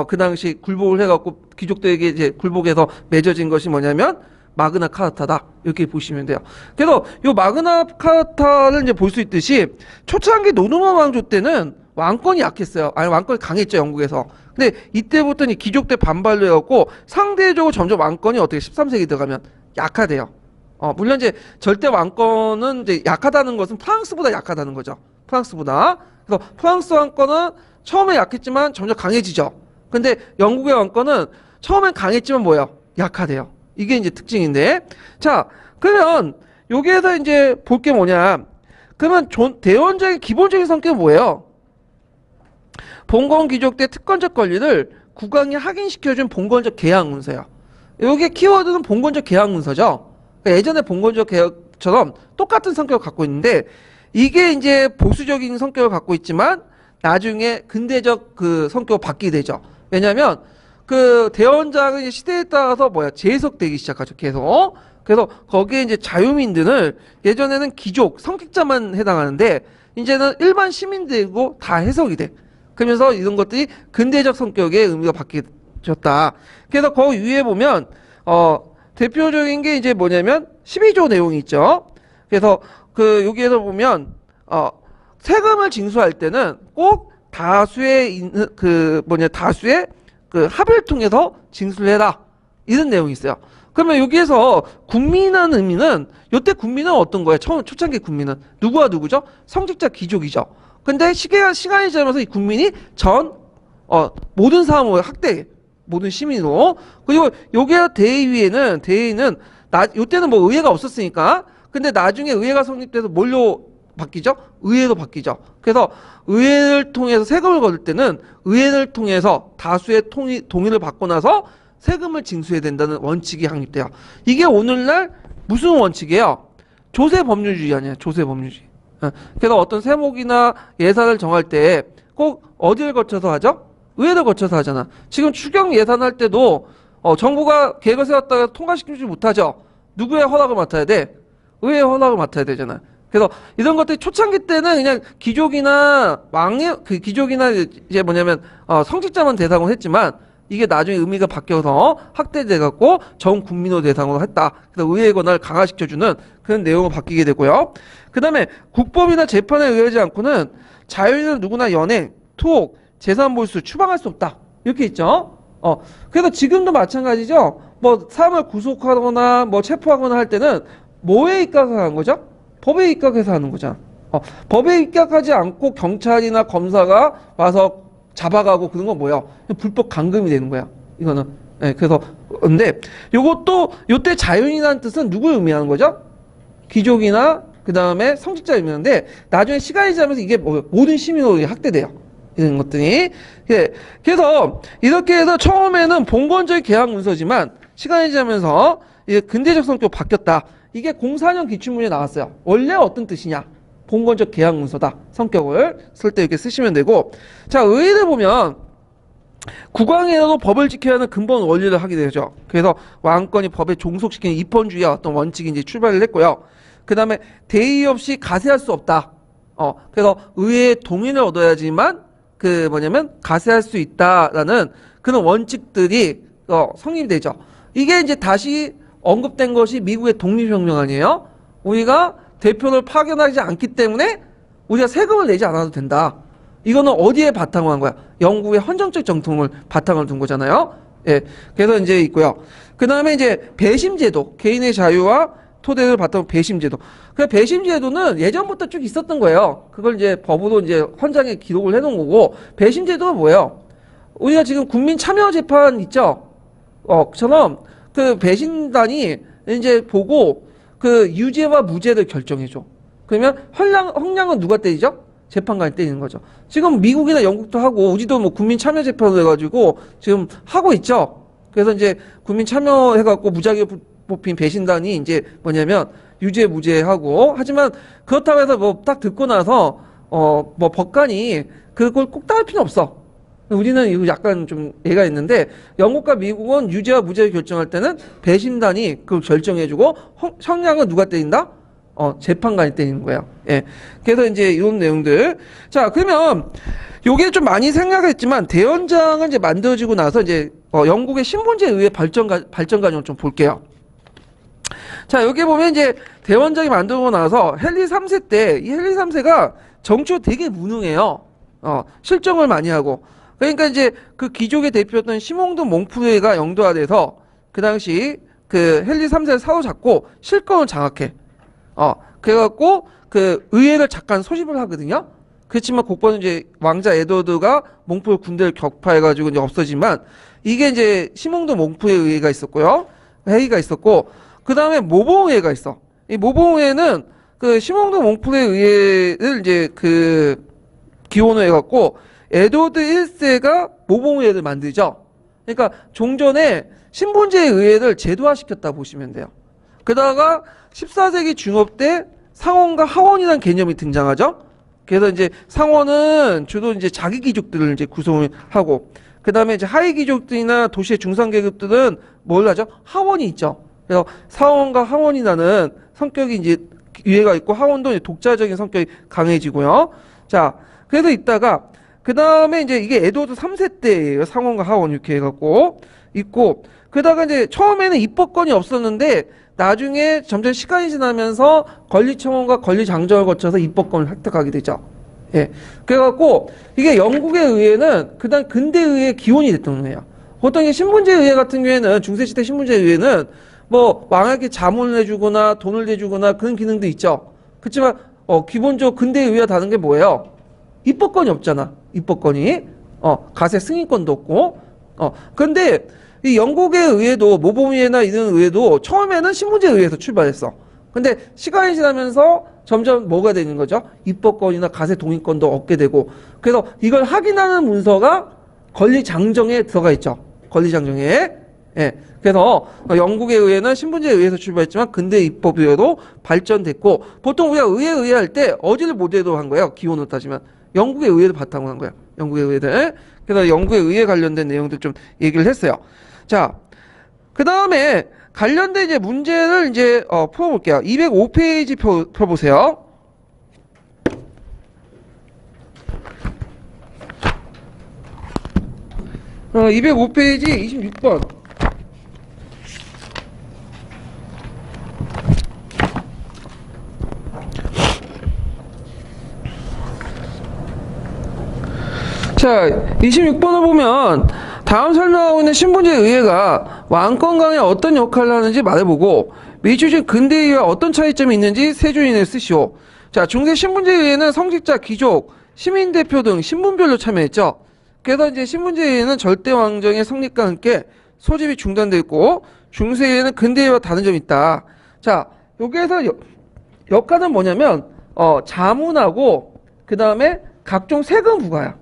[SPEAKER 1] 그 당시 굴복을 해갖고 귀족들에게 이제 굴복해서 맺어진 것이 뭐냐면 마그나 카르타다 이렇게 보시면 돼요. 그래서 이 마그나 카르타를 이제 볼 수 있듯이 초창기 노르만 왕조 때는 왕권이 약했어요. 아니 왕권이 강했죠 영국에서. 근데 이때부터 이 귀족들 반발로 해갖고 상대적으로 점점 왕권이 어떻게 13세기 들어가면 약화돼요. 물론 이제 절대 왕권은 이제 약하다는 것은 프랑스보다 약하다는 거죠. 프랑스보다. 그래서 프랑스 왕권은 처음에 약했지만 점점 강해지죠. 근데 영국의 왕권은 처음엔 강했지만 뭐예요? 약화돼요. 이게 이제 특징인데. 자, 그러면 여기에서 이제 볼 게 뭐냐? 그러면 대원적인 기본적인 성격은 뭐예요? 봉건 귀족대 특권적 권리를 국왕이 확인시켜준 봉건적 계약 문서예요. 여기에 키워드는 봉건적 계약 문서죠. 그러니까 예전에 봉건적 계약처럼 똑같은 성격을 갖고 있는데 이게 이제 보수적인 성격을 갖고 있지만 나중에 근대적 그 성격을 바뀌게 되죠. 왜냐하면 그 대원장은 시대에 따라서 재해석되기 시작하죠. 계속. 그래서 거기에 이제 자유민들을 예전에는 귀족, 성직자만 해당하는데 이제는 일반 시민들이고 다 해석이 돼. 그러면서 이런 것들이 근대적 성격의 의미가 바뀌어졌다. 그래서 거기 위에 보면 대표적인 게 이제 뭐냐면 12조 내용이 있죠. 그래서 그 여기에서 보면 세금을 징수할 때는 꼭 다수의 다수의 그 합의를 통해서 징수를 해라. 이런 내용이 있어요. 그러면 여기에서 국민이라는 의미는 이때 국민은 어떤 거예요? 초창기 국민은 누구와 누구죠? 성직자 귀족이죠. 근데 시간이 지나면서 이 국민이 모든 사람을 학대, 모든 시민으로. 그리고 요게 대의는 요때는 뭐 의회가 없었으니까. 근데 나중에 의회가 성립돼서 뭘로 바뀌죠? 의회로 바뀌죠. 그래서 의회를 통해서 세금을 거둘 때는 의회를 통해서 다수의 동의를 받고 나서 세금을 징수해야 된다는 원칙이 확립돼요. 이게 오늘날 무슨 원칙이에요? 조세 법률주의 아니에요. 조세 법률주의. 그래서 어떤 세목이나 예산을 정할 때 꼭 어디를 거쳐서 하죠? 의회를 거쳐서 하잖아. 지금 추경 예산할 때도 정부가 계획을 세웠다가 통과시키지 못하죠. 누구의 허락을 맡아야 돼? 의회의 허락을 맡아야 되잖아. 그래서 이런 것들이 초창기 때는 그냥 귀족이나 귀족이나 이제 뭐냐면 성직자만 대상으로 했지만 이게 나중에 의미가 바뀌어서 확대돼 갖고 전 국민을 대상으로 했다. 그래서 의회의 권한을 강화시켜주는 그런 내용으로 바뀌게 되고요. 그 다음에 국법이나 재판에 의하지 않고는 자유인은 누구나 연행, 투옥, 재산 몰수, 추방할 수 없다. 이렇게 있죠. 그래서 지금도 마찬가지죠. 뭐 사람을 구속하거나 뭐 체포하거나 할 때는 뭐에 입각해서 하는 거죠? 법에 입각해서 하는 거잖아. 법에 입각하지 않고 경찰이나 검사가 와서 잡아가고 그런 건 뭐야? 불법 감금이 되는 거야. 이거는. 네, 그래서 근데 요것도 요때 자유인이라는 뜻은 누굴 의미하는 거죠? 귀족이나 그 다음에 성직자 의미하는데 나중에 시간이 지나면서 이게 모든 시민으로 확대돼요. 이런 것들이. 그래서 이렇게 해서 처음에는 봉건적 계약 문서지만 시간이 지나면서 이게 근대적 성격으로 바뀌었다. 이게 04년 기출문제에 나왔어요. 원래 어떤 뜻이냐? 봉건적 계약 문서다. 성격을 쓸 때 이렇게 쓰시면 되고. 자, 의의를 보면 국왕에도 법을 지켜야 하는 근본 원리를 하게 되죠. 그래서 왕권이 법에 종속시키는 입헌주의와 어떤 원칙이 이제 출발을 했고요. 그 다음에 대의 없이 가세할 수 없다. 그래서 의회의 동의를 얻어야지만 가세할 수 있다라는 그런 원칙들이 성립이 되죠. 이게 이제 다시 언급된 것이 미국의 독립혁명 아니에요? 우리가 대표를 파견하지 않기 때문에 우리가 세금을 내지 않아도 된다. 이거는 어디에 바탕을 한 거야? 영국의 헌정적 정통을 바탕을 둔 거잖아요. 예. 그래서 이제 있고요. 그 다음에 이제 배심제도, 개인의 자유와 토대를 바탕으로 배심제도. 그 배심제도는 예전부터 쭉 있었던 거예요. 그걸 이제 법으로 이제 헌장에 기록을 해놓은 거고, 배심제도가 뭐예요? 우리가 지금 국민 참여 재판 있죠? 처럼 그 배심단이 이제 보고 그 유죄와 무죄를 결정해줘. 그러면 형량은 누가 때리죠? 재판관이 때리는 거죠. 지금 미국이나 영국도 하고 우리도 뭐 국민 참여 재판을 해가지고 지금 하고 있죠. 그래서 이제 국민 참여해갖고 무작위 뽑힌 배심단이 이제 뭐냐면 유죄 무죄하고 하지만 그렇다고 해서 뭐 딱 듣고 나서 뭐 법관이 그걸 꼭 따를 필요 없어. 우리는 이거 약간 좀 예가 있는데 영국과 미국은 유죄와 무죄를 결정할 때는 배심단이 그걸 결정해주고 형량은 누가 때린다? 재판관이 때리는 거예요. 예. 그래서 이제 이런 내용들. 자, 그러면 요게 좀 많이 생각했지만 대헌장은 이제 만들어지고 나서 이제 영국의 신분제에 의해 발전 과정을 좀 볼게요. 자, 여기 보면 이제 대헌장이 만들고 나서 헨리 3세 때 이 헨리 3세가 정치로 되게 무능해요. 실정을 많이 하고. 그러니까 이제 그 귀족의 대표였던 시몽드 몽프레가 영도화돼서 그 당시 그 헨리 3세를 사로잡고 실권을 장악해. 그래갖고 그 의회를 잠깐 소집을 하거든요. 그렇지만 곧바로 이제 왕자 에드워드가 몽프레 군대를 격파해가지고 이제 없어지만 이게 이제 시몽드 몽프레 의회가 있었고요. 회의가 있었고 그 다음에 모봉의회가 있어. 이 모봉의회는 그 시몽드 몽프레 의회를 이제 그 기원을 해갖고 에드워드 1세가 모봉의회를 만들죠. 그러니까 종전에 신분제의 의회를 제도화시켰다 보시면 돼요. 그러다가 14세기 중업 때 상원과 하원이라는 개념이 등장하죠. 그래서 이제 상원은 주로 이제 자기 귀족들을 이제 구성을 하고, 그 다음에 이제 하위 귀족들이나 도시의 중상 계급들은 뭘 하죠? 하원이 있죠. 그래서 상원과 하원이라는 성격이 이제 유해가 있고, 하원도 이제 독자적인 성격이 강해지고요. 자, 그래서 있다가 그 다음에 이제 이게 에드워드 3세 때예요. 상원과 하원 이렇게 해갖고 있고, 그러다가 이제 처음에는 입법권이 없었는데 나중에 점점 시간이 지나면서 권리청원과 권리장정을 거쳐서 입법권을 획득하게 되죠. 예. 그래갖고 이게 영국의 의회는 그다음 근대 의회의 기원이 됐던 거예요. 보통 이 신분제 의회 같은 경우에는 중세시대 신분제 의회는 뭐 왕에게 자문을 해주거나 돈을 내주거나 그런 기능도 있죠. 그렇지만 기본적으로 근대 의회와 다른 게 뭐예요? 입법권이 없잖아. 입법권이 가세 승인권도 없고 근데 이 영국의 의회도 모범의회나 이런 의회도 처음에는 신분제 의회에서 출발했어. 근데 시간이 지나면서 점점 뭐가 되는 거죠? 입법권이나 가세 동의권도 얻게 되고 그래서 이걸 확인하는 문서가 권리장정에 들어가 있죠. 권리장정에. 예. 그래서 영국의 의회는 신분제 의회에서 출발했지만 근대 입법의회로 발전됐고 보통 우리가 의회 할 때 어디를 모델로 한 거예요? 기원으로 따지면 영국의 의회를 바탕으로 한 거예요. 영국의 의회들. 그래서 영국의 의회 관련된 내용들 좀 얘기를 했어요. 자, 그 다음에 관련된 이제 문제를 이제 풀어볼게요. 205페이지 펴보세요. 205페이지 26번. 자, 26번을 보면 다음 설명하고 있는 신분제 의회가 왕권 강에 어떤 역할을 하는지 말해보고 미주적 근대 의회와 어떤 차이점이 있는지 세 줄이내어 쓰시오. 자, 중세 신분제 의회는 성직자, 귀족, 시민대표 등 신분별로 참여했죠. 그래서 이제 신분제 의회는 절대 왕정의 성립과 함께 소집이 중단되어 있고 중세 의회는 근대 의회와 다른 점이 있다. 자, 여기에서 역할은 뭐냐면 자문하고 그 다음에 각종 세금 부과야.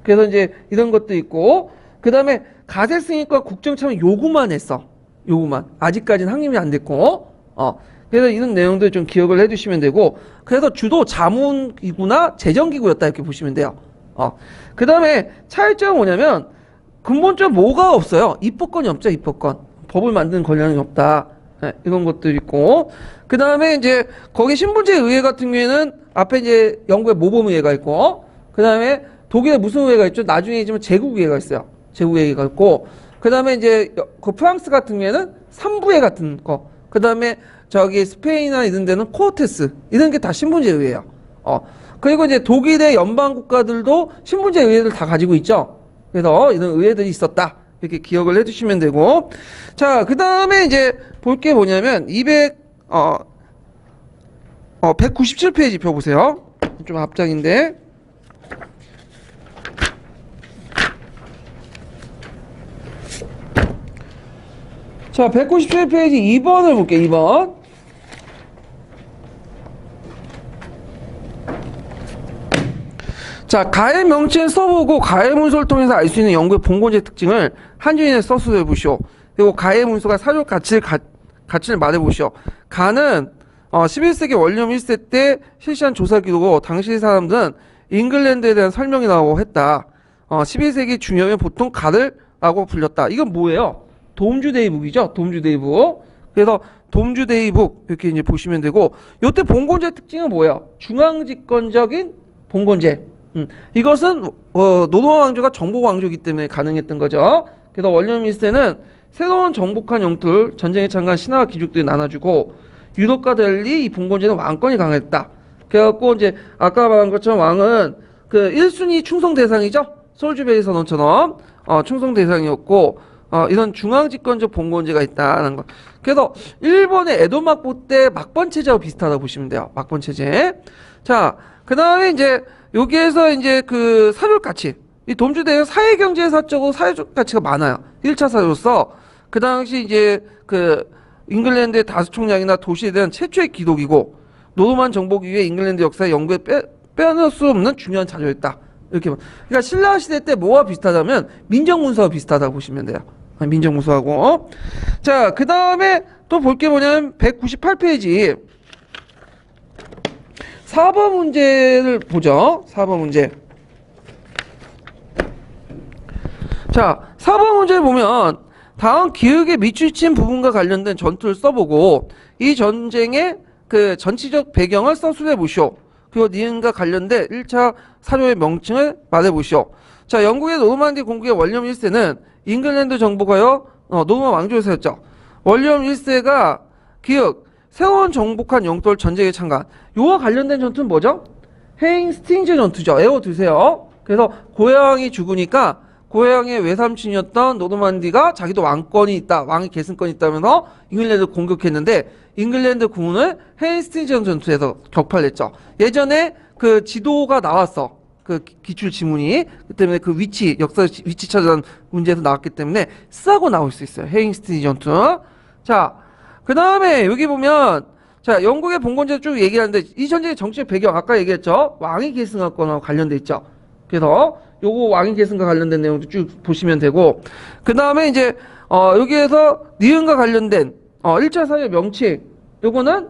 [SPEAKER 1] 그래서 이제 이런 것도 있고 그 다음에 가세 승인과 국정 참여 요구만 했어. 요구만. 아직까지는 확립이 안 됐고 그래서 이런 내용들 좀 기억을 해두시면 되고 그래서 주도 자문기구나 재정기구였다 이렇게 보시면 돼요. 그 다음에 차이점은 뭐냐면 근본적으로 뭐가 없어요. 입법권이 없죠. 입법권. 법을 만드는 권한이 없다. 네, 이런 것들 있고 그 다음에 이제 거기 신분제 의회 같은 경우에는 앞에 이제 영국의 모범의회가 있고 그 다음에 독일에 무슨 의회가 있죠? 나중에 있지만 제국의회가 있어요. 제국의회가 있고 그 다음에 이제 그 프랑스 같은 경우에는 삼부회 같은 거 그 다음에 저기 스페인이나 이런 데는 코르테스 이런 게 다 신분제 의회예요. 그리고 이제 독일의 연방 국가들도 신분제 의회를 다 가지고 있죠. 그래서 이런 의회들이 있었다. 이렇게 기억을 해주시면 되고 자, 그 다음에 이제 볼 게 뭐냐면 197페이지 펴보세요. 좀 앞장인데 자, 197페이지 2번을 볼게요. 2번. 자, 가해 명칭을 써보고 가해 문서를 통해서 알 수 있는 영국의 본권제 특징을 한 줄이내 써서 보시오. 그리고 가해 문서가 사료적 가치를 말해보시오. 가는 11세기 원룸 1세 때 실시한 조사 기록으로 당시 사람들은 잉글랜드에 대한 설명이 나오고 했다. 12세기 중엽에 보통 가를라고 불렸다. 이건 뭐예요? 돔주데이북이죠. 돔주데이북. 그래서 돔주데이북 이렇게 이제 보시면 되고 요때 본권제 특징은 뭐예요? 중앙집권적인 본권제. 이것은 노동왕 왕조가 정복 왕조이기 때문에 가능했던 거죠. 그래서 원룸 1세는 새로운 정복한 영토를 전쟁에 참가한 신하와 귀족들이 나눠주고 유럽과 달리 이 본권제는 왕권이 강했다. 그래갖고 이제 아까 말한 것처럼 왕은 그 1순위 충성 대상이죠. 솔즈베리 선언처럼 충성 대상이었고 이런 중앙집권적 본권제가 있다는 거. 그래서 일본의 에도 막부 때 막번 체제와 비슷하다고 보시면 돼요. 막번 체제. 자, 그 다음에 이제 여기에서 이제 그 사료적 가치. 이 돔주대는 사회경제사적으로 사회적 가치가 많아요. 1차 사료로서 그 당시 이제 그 잉글랜드의 다수 총량이나 도시에 대한 최초의 기록이고 노르만 정복 이후에 잉글랜드 역사에 영국에 빼놓을 수 없는 중요한 자료였다. 이렇게. 그러니까 신라 시대 때 뭐와 비슷하다면 민정문서와 비슷하다고 보시면 돼요. 민정문서하고. 자, 그 다음에 또 볼 게 뭐냐면 198페이지 4번 문제를 보죠. 4번 문제. 자, 4번 문제를 보면 다음 기획의 밑줄친 부분과 관련된 전투를 써보고 이 전쟁의 그 전치적 배경을 서술해 보시오. 그리고 니은과 관련된 1차 사료의 명칭을 말해보시오. 자, 영국의 노르만디 공국의 원룸 1세는 잉글랜드 정복하여 노르만 왕조에서였죠. 원룸 1세가 기억 새로운 정복한 영토를 전쟁에 참가한 요와 관련된 전투는 뭐죠? 헤잉스팅즈 전투죠. 외워두세요. 그래서 고양이 죽으니까 고향의 외삼촌이었던 노르만디가 자기도 왕권이 있다, 왕의 계승권이 있다면서 잉글랜드를 공격했는데 잉글랜드 군을 헤이스팅스 전투에서 격파를 했죠. 예전에 그 지도가 나왔어. 그 기출 지문이. 그 때문에 그 위치, 역사 위치 찾아는 문제에서 나왔기 때문에 싸고 나올 수 있어요. 헤이스팅스 전투. 자, 그 다음에 여기 보면 자, 영국의 봉건제 쭉 얘기하는데 이 전쟁의 정치적 배경 아까 얘기했죠. 왕위 계승하고나 관련돼 있죠. 그래서 요거 왕위 계승과 관련된 내용도 쭉 보시면 되고 그 다음에 이제 여기에서 니은과 관련된 1차 사회 명칭 요거는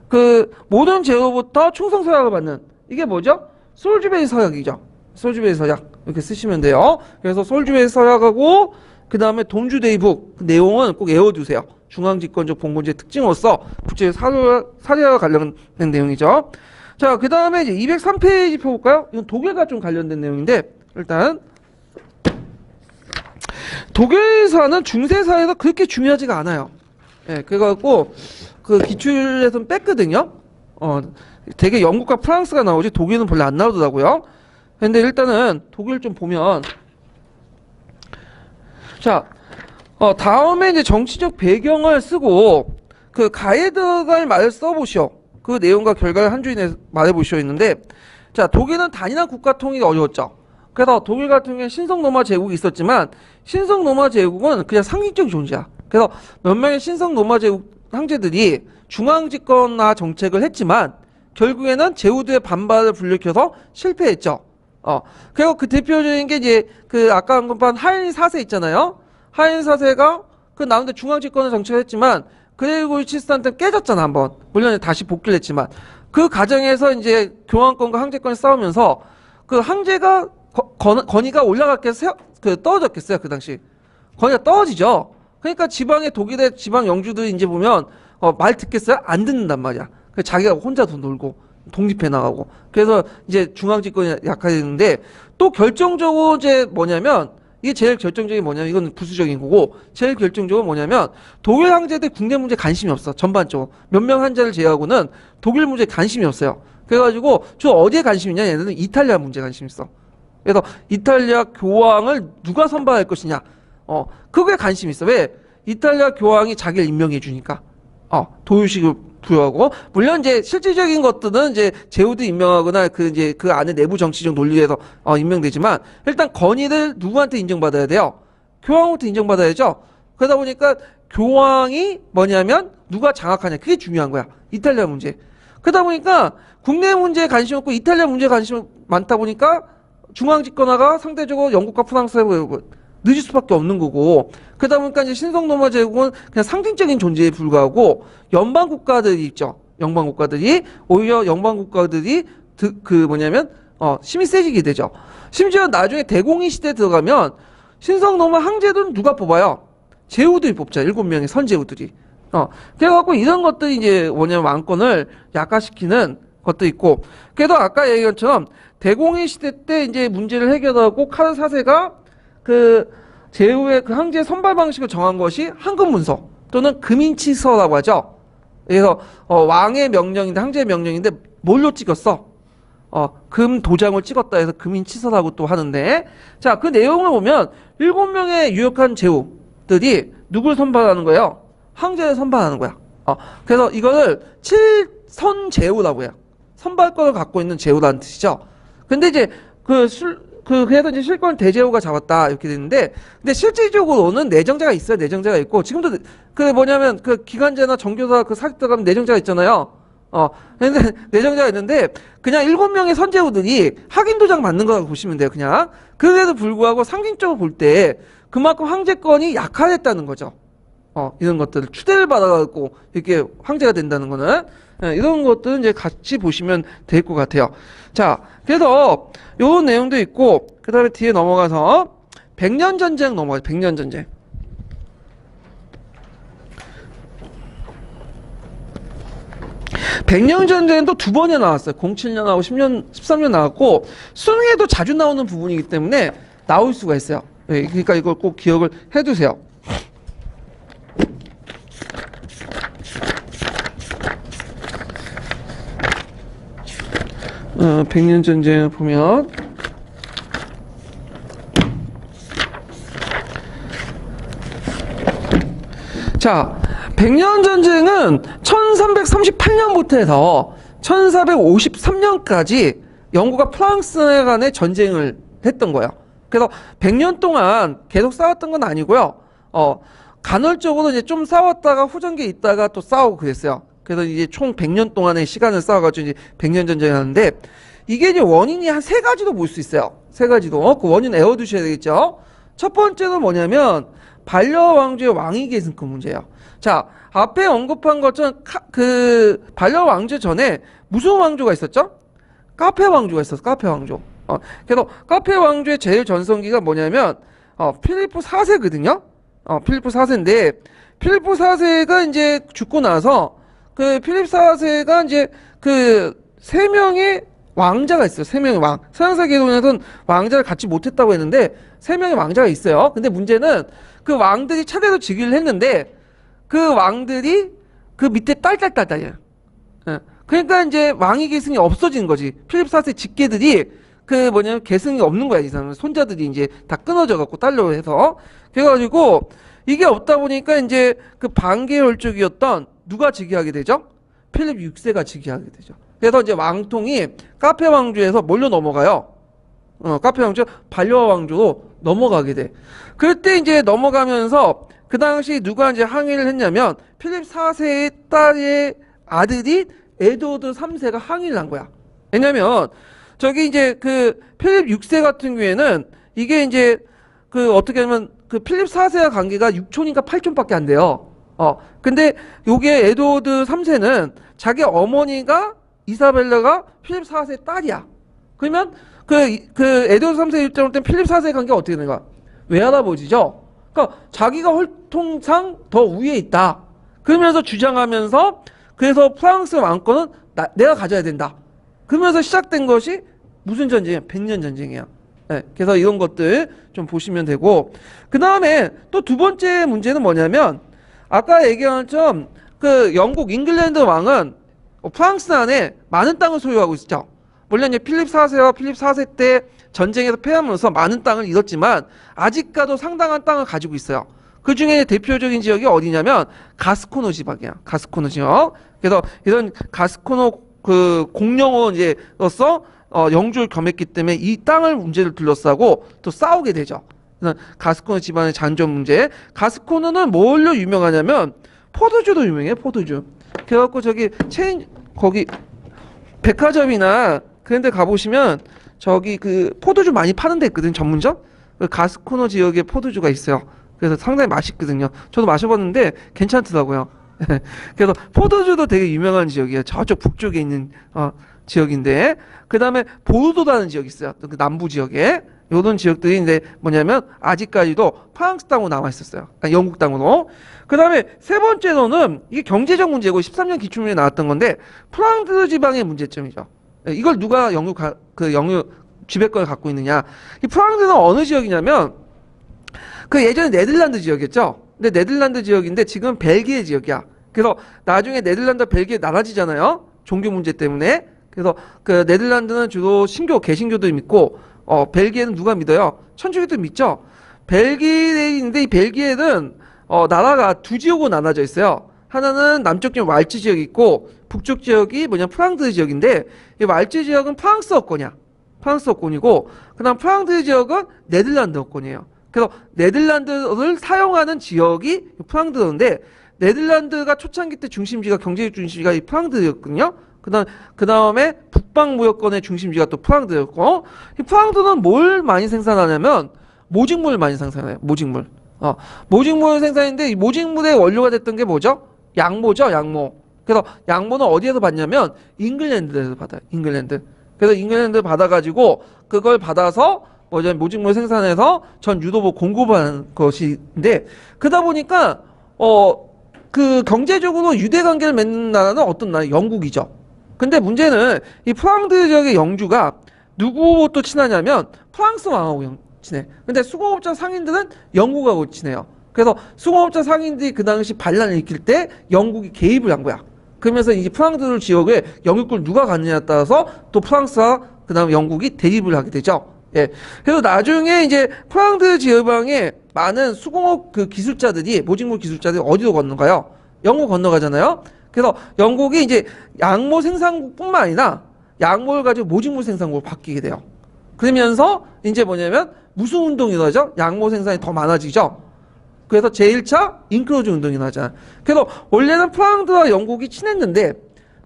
[SPEAKER 1] 그 모든 제후부터 충성 서약을 받는 이게 뭐죠? 솔즈베리 서약이죠. 솔즈베리 서약 이렇게 쓰시면 돼요. 그래서 솔즈베리 서약하고 그 다음에 돈주데이북 그 내용은 꼭 외워두세요. 중앙집권적 봉건제의 특징으로서 국제 사례와 관련된 내용이죠. 자, 그 다음에 이제 203페이지 펴볼까요? 이건 독일과 좀 관련된 내용인데, 일단, 독일사는 중세사에서 그렇게 중요하지가 않아요. 예, 그래갖고, 그 기출에서는 뺐거든요. 되게 영국과 프랑스가 나오지, 독일은 별로 안 나오더라고요. 근데 일단은, 독일 좀 보면, 자, 다음에 이제 정치적 배경을 쓰고 그 가이드갈 말을 써보시오. 그 내용과 결과를 한 줄에 말해보시오 있는데 자, 독일은 단일한 국가 통일이 어려웠죠. 그래서 독일 같은 경우에 신성 로마 제국이 있었지만 신성 로마 제국은 그냥 상징적 존재야. 그래서 몇 명의 신성 로마 제국 황제들이 중앙집권화 정책을 했지만 결국에는 제후들의 반발을 불러켜서 실패했죠. 그리고 그 대표적인 게 이제 그 아까 언급한 하인리 4세 있잖아요. 하인 4세가 그 나름대로 중앙집권을 정책을 했지만 그레고리 7세 때 깨졌잖아 한번. 물론 다시 복귀를 했지만 그 과정에서 이제 교황권과 황제권이 싸우면서 그 황제가 권위가 올라갔겠어요? 떨어졌겠어요 그 당시. 권위가 떨어지죠. 그러니까 지방의 독일의 지방 영주들이 이제 보면 말 듣겠어요? 안 듣는단 말이야. 그래서 자기가 혼자도 놀고 독립해 나가고. 그래서 이제 중앙집권이 약화되는데 또 결정적으로 이제 뭐냐면 이게 제일 결정적인 뭐냐면 이건 부수적인 거고 제일 결정적으로 뭐냐면 독일 황제들 국내 문제 관심이 없어. 전반적으로 몇 명 환자를 제외하고는 독일 문제에 관심이 없어요. 그래가지고 저 어디에 관심이 있냐 얘네들은 이탈리아 문제에 관심이 있어. 그래서 이탈리아 교황을 누가 선발할 것이냐 그거에 관심이 있어. 왜? 이탈리아 교황이 자기를 임명해 주니까 도유식을 부여하고 물론 이제 실질적인 것들은 이제 제후도 임명하거나 이제 그 안에 내부 정치적 논리에서 임명되지만 일단 권위를 누구한테 인정받아야 돼요? 교황한테 인정받아야죠. 그러다 보니까 교황이 뭐냐면 누가 장악하냐 그게 중요한 거야. 이탈리아 문제. 그러다 보니까 국내 문제에 관심 없고 이탈리아 문제에 관심 많다 보니까 중앙집권화가 상대적으로 영국과 프랑스에 늦을 수밖에 없는 거고 그러다 보니까 이제 신성로마 제국은 그냥 상징적인 존재에 불과하고 연방 국가들이 있죠. 연방 국가들이 오히려 연방 국가들이 힘이 세지게 되죠. 심지어 나중에 대공의 시대에 들어가면 신성로마 황제들은 누가 뽑아요? 제후들이 뽑자. 7명의 선제후들이. 그래갖고 이런 것들이 이제 뭐냐면 왕권을 약화시키는 것도 있고 그래도 아까 얘기한 것처럼 대공의 시대 때 이제 문제를 해결하고 카르 4세가 그 제후의 그 황제 선발 방식을 정한 것이 황금문서 또는 금인치서라고 하죠. 그래서 왕의 명령인데 황제의 명령인데 뭘로 찍었어? 금 도장을 찍었다 해서 금인치서라고 또 하는데 자, 그 내용을 보면 7명의 유력한 제후들이 누굴 선발하는 거예요? 황제를 선발하는 거야. 그래서 이거를 7선제후라고 해요. 선발권을 갖고 있는 제후라는 뜻이죠. 근데 이제 그래서 이제 실권 대제후가 잡았다 이렇게 되는데 근데 실질적으로는 내정자가 있어요. 내정자가 있고 지금도 그 뭐냐면 그 기간제나 정교사 그 사직 들어가면 내정자가 있잖아요. 근데 내정자가 있는데 그냥 7명의 선제후들이 확인 도장 맞는 거라고 보시면 돼요. 그냥 그래도 불구하고 상징적으로 볼 때 그만큼 황제권이 약화됐다는 거죠. 이런 것들을 추대를 받아갖고 이렇게 황제가 된다는 거는 이런 것들은 이제 같이 보시면 될 것 같아요. 자, 그래서 요 내용도 있고 그 다음에 뒤에 넘어가서 백년전쟁 넘어가요. 백년전쟁. 백년전쟁은 또 2번에 나왔어요. 07년하고 13년 나왔고 수능에도 자주 나오는 부분이기 때문에 나올 수가 있어요. 그러니까 이걸 꼭 기억을 해두세요. 백년전쟁을 보면 자, 백년 전쟁은 1338년부터 해서 1453년까지 영국과 프랑스 간의 전쟁을 했던 거예요. 그래서 100년 동안 계속 싸웠던 건 아니고요. 간헐적으로 이제 좀 싸웠다가 후전기에 있다가 또 싸우고 그랬어요. 그래서 이제 총 100년 동안의 시간을 싸워가지고 이제 100년 전쟁을 하는데, 이게 이제 원인이 한 세 가지도 볼 수 있어요. 세 가지도. 그 원인 외워두셔야 되겠죠. 첫 번째는 뭐냐면 반려 왕조의 왕위 계승권 문제예요. 자, 앞에 언급한 것처럼 그 반려 왕조 전에 무슨 왕조가 있었죠? 카페 왕조가 있었어. 카페 왕조. 그래서 카페 왕조의 제일 전성기가 뭐냐면 필리프 4세거든요. 필리프 4세인데, 필리프 4세가 이제 죽고 나서 그 필리프 4세가 이제 그 세 명의 왕자가 있어요. 세 명의 왕. 서양사 계통에서는 왕자를 갖지 못했다고 했는데 세 명의 왕자가 있어요. 근데 문제는 그 왕들이 차례로 즉위를 했는데 그 왕들이 그 밑에 딸이에요. 그러니까 이제 왕위 계승이 없어진 거지. 필립 4세 직계들이 그 뭐냐면 계승이 없는 거야. 이 사람 손자들이 이제 다 끊어져 갖고 딸로 해서. 그래가지고 이게 없다 보니까 이제 그 반계열족이었던 누가 즉위하게 되죠? 필립 6세가 즉위하게 되죠. 그래서 이제 왕통이 카페 왕조에서 뭘로 넘어가요? 카페 왕조 반려 왕조로 넘어가게 돼. 그때 이제 넘어가면서 그 당시 누가 이제 항의를 했냐면 필립 4세의 딸의 아들이 에드워드 3세가 항의를 한 거야. 왜냐면 저기 이제 그 필립 6세 같은 경우에는 이게 이제 그 어떻게 하면 그 필립 4세와 관계가 6촌인가 8촌밖에 안 돼요. 근데 요게 에드워드 3세는 자기 어머니가 이사벨라가 필립 4세 딸이야. 그러면 그 에드워드 3세 입장으로 땐 필립 4세 관계가 어떻게 되는 거야? 외할아버지죠. 그러니까 자기가 혈통상 더 위에 있다. 그러면서 주장하면서 그래서 프랑스 왕권은 내가 가져야 된다. 그러면서 시작된 것이 무슨 전쟁이야? 백년 전쟁이야. 네, 그래서 이런 것들 좀 보시면 되고, 그 다음에 또 두 번째 문제는 뭐냐면 아까 얘기한 좀 그 영국 잉글랜드 왕은 프랑스 안에 많은 땅을 소유하고 있었죠. 물론 이제 필립 4세와 필립 4세 때 전쟁에서 패하면서 많은 땅을 잃었지만 아직까지 상당한 땅을 가지고 있어요. 그 중에 대표적인 지역이 어디냐면 가스코노 지방이야. 가스코노 지역. 그래서 이런 가스코노 그 공영원 이제로서 영주를 겸했기 때문에 이 땅을 문제를 둘러싸고 또 싸우게 되죠. 가스코노 지방의 잔존 문제. 가스코노는 뭘로 유명하냐면 포도주도 유명해. 포도주. 그래갖고 저기 거기 백화점이나 그런 데 가보시면 저기 그 포도주 많이 파는 데 있거든. 전문점. 그 가스코노 지역에 포도주가 있어요. 그래서 상당히 맛있거든요. 저도 마셔봤는데 괜찮더라고요. 그래서 포도주도 되게 유명한 지역이에요. 저쪽 북쪽에 있는 지역인데, 그 다음에 보르도라는 지역이 있어요. 그 남부 지역에. 요런 지역들이 이제 뭐냐면 아직까지도 프랑스 땅으로 남아 있었어요. 아니, 영국 땅으로. 그 다음에 세 번째로는 이게 경제적 문제고 13년 기출문제에 나왔던 건데 프랑스 지방의 문제점이죠. 이걸 누가 영국 지배권을 갖고 있느냐. 이 프랑스는 어느 지역이냐면 그 예전에 네덜란드 지역이었죠. 근데 네덜란드 지역인데 지금 벨기에 지역이야. 그래서 나중에 네덜란드와 벨기에 나눠지잖아요. 종교 문제 때문에. 그래서 그 네덜란드는 주로 개신교도 믿고 벨기에는 누가 믿어요? 천주교도 믿죠. 벨기에인데 이 벨기에는 나라가 두 지역으로 나눠져 있어요. 하나는 남쪽 지역 왈츠 지역이 있고 북쪽 지역이 프랑스 지역인데, 이 왈츠 지역은 프랑스어권이야. 프랑스어권이고, 그다음 프랑스 지역은 네덜란드어권이에요. 그래서 네덜란드를 사용하는 지역이 프랑스어인데, 네덜란드가 초창기 때 중심지가 경제적 중심지가 이 프랑스였거든요. 그 다음에 북방무역권의 중심지가 또 프랑스였고, 이 프랑스는 뭘 많이 생산하냐면 모직물을 많이 생산해요. 모직물. 모직물 생산인데 이 모직물의 원료가 됐던 게 뭐죠? 양모죠, 양모. 그래서 양모는 어디에서 받냐면 잉글랜드에서 받아요. 잉글랜드. 그래서 잉글랜드 받아가지고 그걸 받아서 모직물 생산해서 전 유럽으로 공급하는 것인데, 그러다 보니까 그 경제적으로 유대 관계를 맺는 나라는 어떤 나라? 영국이죠. 근데 문제는 이 프랑스 지역의 영주가 누구하고 또 친하냐면 프랑스 왕하고 친해. 근데 수공업자 상인들은 영국하고 친해요. 그래서 수공업자 상인들이 그 당시 반란을 일으킬 때 영국이 개입을 한 거야. 그러면서 이제 프랑스 지역에 영유권 누가 갖느냐에 따라서 또 프랑스와 그 다음에 영국이 대립을 하게 되죠. 예. 그래서 나중에 이제 프랑스 지방에 많은 수공업 그 기술자들이, 모직물 기술자들이 어디로 건너가요? 영국 건너가잖아요. 그래서 영국이 이제 양모 생산국뿐만 아니라 양모를 가지고 모직물 생산국으로 바뀌게 돼요. 그러면서 이제 뭐냐면 무슨 운동이 일어나죠? 양모 생산이 더 많아지죠. 그래서 제1차 인클로즈 운동이 나잖아요. 그래서 원래는 프랑스와 영국이 친했는데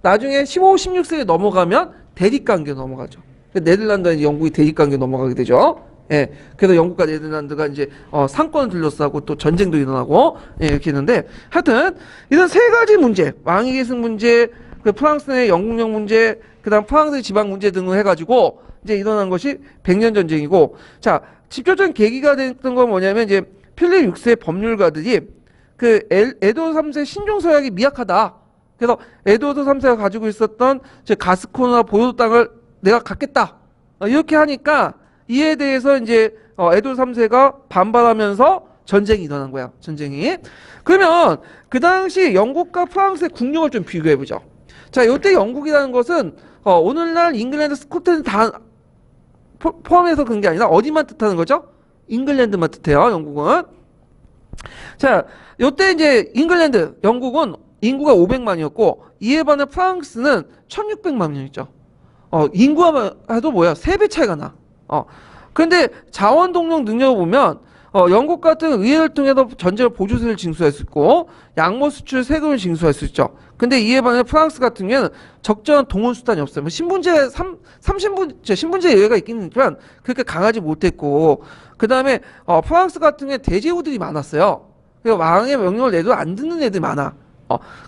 [SPEAKER 1] 나중에 15, 16세기 넘어가면 대립관계로 넘어가죠. 네덜란드와 영국이 대립관계로 넘어가게 되죠. 예. 그래서 영국과 네덜란드가 이제 상권을 둘러싸고 또 전쟁도 일어나고, 예, 이렇게 했는데, 하여튼 이런 세 가지 문제, 왕위 계승 문제, 그 프랑스 내 영국령 문제, 그다음 프랑스 지방 문제 등을 해가지고 이제 일어난 것이 100년 전쟁이고, 자, 직접적인 계기가 됐던 건 뭐냐면 이제 필립 6세 법률가들이 그 에드워드 3세 신종 서약이 미약하다. 그래서 에드워드 3세가 가지고 있었던 가스코나 보르도 땅을 내가 갖겠다. 이렇게 하니까 이에 대해서 이제 에드워드 3세가 반발하면서 전쟁이 일어난 거야. 전쟁이. 그러면 그 당시 영국과 프랑스의 국력을 좀 비교해 보죠. 자, 이때 영국이라는 것은 오늘날 잉글랜드, 스코틀랜드 다 포함해서 그런 게 아니라 어디만 뜻하는 거죠? 잉글랜드만 뜻해요. 영국은. 자, 이때 이제 잉글랜드, 영국은 인구가 500만이었고 이에 반해 프랑스는 1600만 명이죠. 인구가 해도 뭐야? 3배 차이가 나. 근데 자원 동력 능력을 보면 영국 같은 의회를 통해서 전제로 보조세를 징수할 수 있고 양모 수출 세금을 징수할 수 있죠. 근데 이에 반해 프랑스 같은 경우는 적절한 동원 수단이 없어요. 뭐 신분제 예외가 있긴 있지만 그렇게 강하지 못했고, 그 다음에 프랑스 같은 경우에 대제후들이 많았어요. 그래서 왕의 명령을 내도 안 듣는 애들이 많아.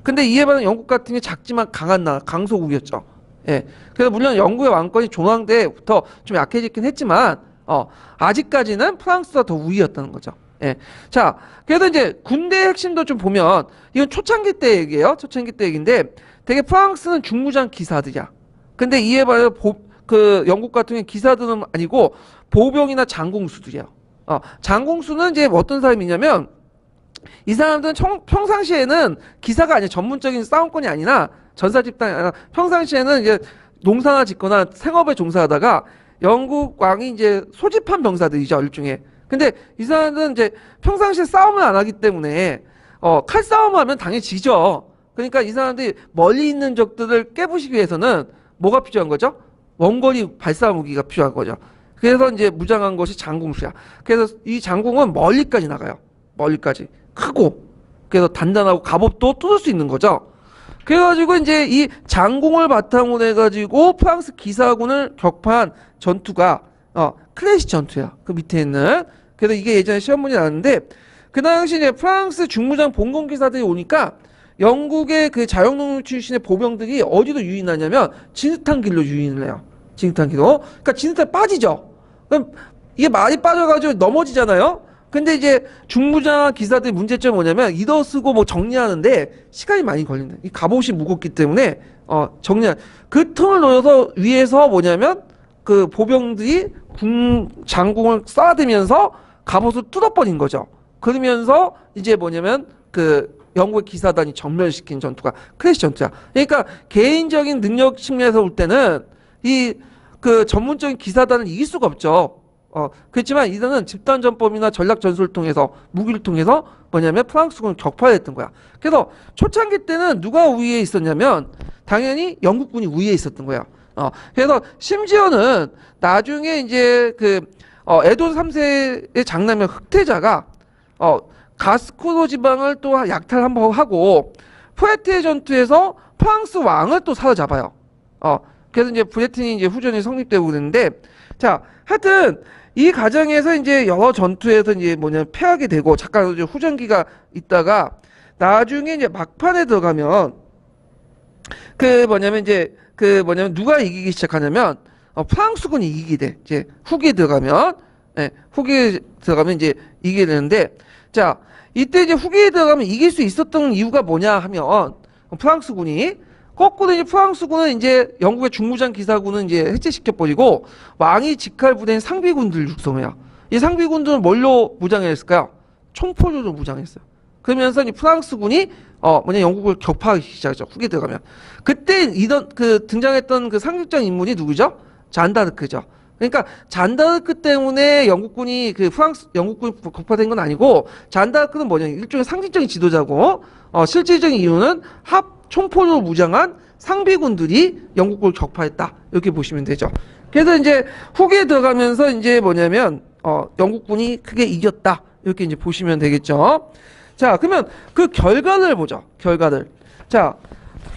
[SPEAKER 1] 근데 이에 반해 영국 같은 경우 작지만 강한 나라, 강소국이었죠. 예. 그래서 물론 영국의 왕권이 종황 때부터 좀 약해지긴 했지만 아직까지는 프랑스가 더 우위였다는 거죠. 예. 자, 그래서 이제 군대의 핵심도 좀 보면 이건 초창기 때 얘기예요. 초창기 때 얘기인데 되게 프랑스는 중무장 기사들이야. 근데 이에 반해 그 영국 같은 경우 기사들은 아니고 보병이나 장공수들이에요. 장공수는 이제 어떤 사람이냐면 이 사람들은 평상시에는 기사가 아니라 전문적인 싸움꾼이 아니라 전사 집단이 아니라 평상시에는 이제 농사나 짓거나 생업에 종사하다가 영국 왕이 이제 소집한 병사들이죠, 일종의. 근데 이 사람들은 이제 평상시에 싸움을 안 하기 때문에 칼싸움을 하면 당연히 지죠. 그러니까 이 사람들이 멀리 있는 적들을 깨부시기 위해서는 뭐가 필요한 거죠? 원거리 발사 무기가 필요한 거죠. 그래서 이제 무장한 것이 장궁수야. 그래서 이 장궁은 멀리까지 나가요. 멀리까지. 크고. 그래서 단단하고 갑옷도 뚫을 수 있는 거죠. 그래가지고 이제 이 장궁을 바탕으로 해가지고 프랑스 기사군을 격파한 전투가 클래시 전투야. 그 밑에 있는. 그래서 이게 예전에 시험 문제 나왔는데 그 당시 이제 프랑스 중무장 봉건 기사들이 오니까 영국의 그 자영농 출신의 보병들이 어디로 유인하냐면 진흙탕 길로 유인을 해요. 진흙탕 길로. 그러니까 진흙탕 빠지죠. 그럼 이게 많이 빠져가지고 넘어지잖아요. 근데 이제 중무장 기사들의 문제점이 뭐냐면 일어서고 뭐 정리하는데 시간이 많이 걸린다. 이 갑옷이 무겁기 때문에 그 틈을 노려서 위에서 뭐냐면 그 보병들이 장궁을 쏴대면서 갑옷을 뚫어버린 거죠. 그러면서 이제 뭐냐면 그 영국의 기사단이 전멸시킨 전투가 클래시 전투야. 그러니까 개인적인 능력 측면에서 볼 때는 이 그 전문적인 기사단을 이길 수가 없죠. 그렇지만 이들은 집단 전법이나 전략 전술을 통해서 무기를 통해서 뭐냐면 프랑스군을 격파했던 거야. 그래서 초창기 때는 누가 우위에 있었냐면 당연히 영국군이 우위에 있었던 거야. 그래서 심지어는 나중에 이제 그 에드워드 3세의 장남의 흑태자가 가스코도 지방을 또 약탈 한번 하고 푸에테 전투에서 프랑스 왕을 또 사로잡아요. 그래서 이제 브레튼이 이제 후전이 성립되고 그러는데, 자, 하여튼 이 과정에서 이제 여러 전투에서 이제 패하게 되고 잠깐 이제 후전기가 있다가 나중에 이제 막판에 들어가면 누가 이기기 시작하냐면 프랑스군이 이기게 돼. 이제 후기에 들어가면 이제 이기게 되는데, 자, 이때 이제 후기에 들어가면 이길 수 있었던 이유가 뭐냐 하면 프랑스군이 거꾸로 이제 프랑스군은 이제 영국의 중무장 기사군은 이제 해체시켜버리고 왕이 직할 부대인 상비군들을 육성해요. 이 상비군들은 뭘로 무장했을까요? 총포로로 무장했어요. 그러면서 이 프랑스군이 영국을 격파하기 시작하죠. 후기에 들어가면. 그때 등장했던 그 상륙장 인물이 누구죠? 잔다르크죠. 그러니까 잔다르크 때문에 영국군이 그 프랑스 영국군이 격파된 건 아니고 잔다르크는 뭐냐 일종의 상징적인 지도자고 실질적인 이유는 합 총포로 무장한 상비군들이 영국군을 격파했다 이렇게 보시면 되죠. 그래서 이제 후기에 들어가면서 이제 뭐냐면 영국군이 크게 이겼다 이렇게 이제 보시면 되겠죠. 자 그러면 그 결과를 보죠. 결과를 자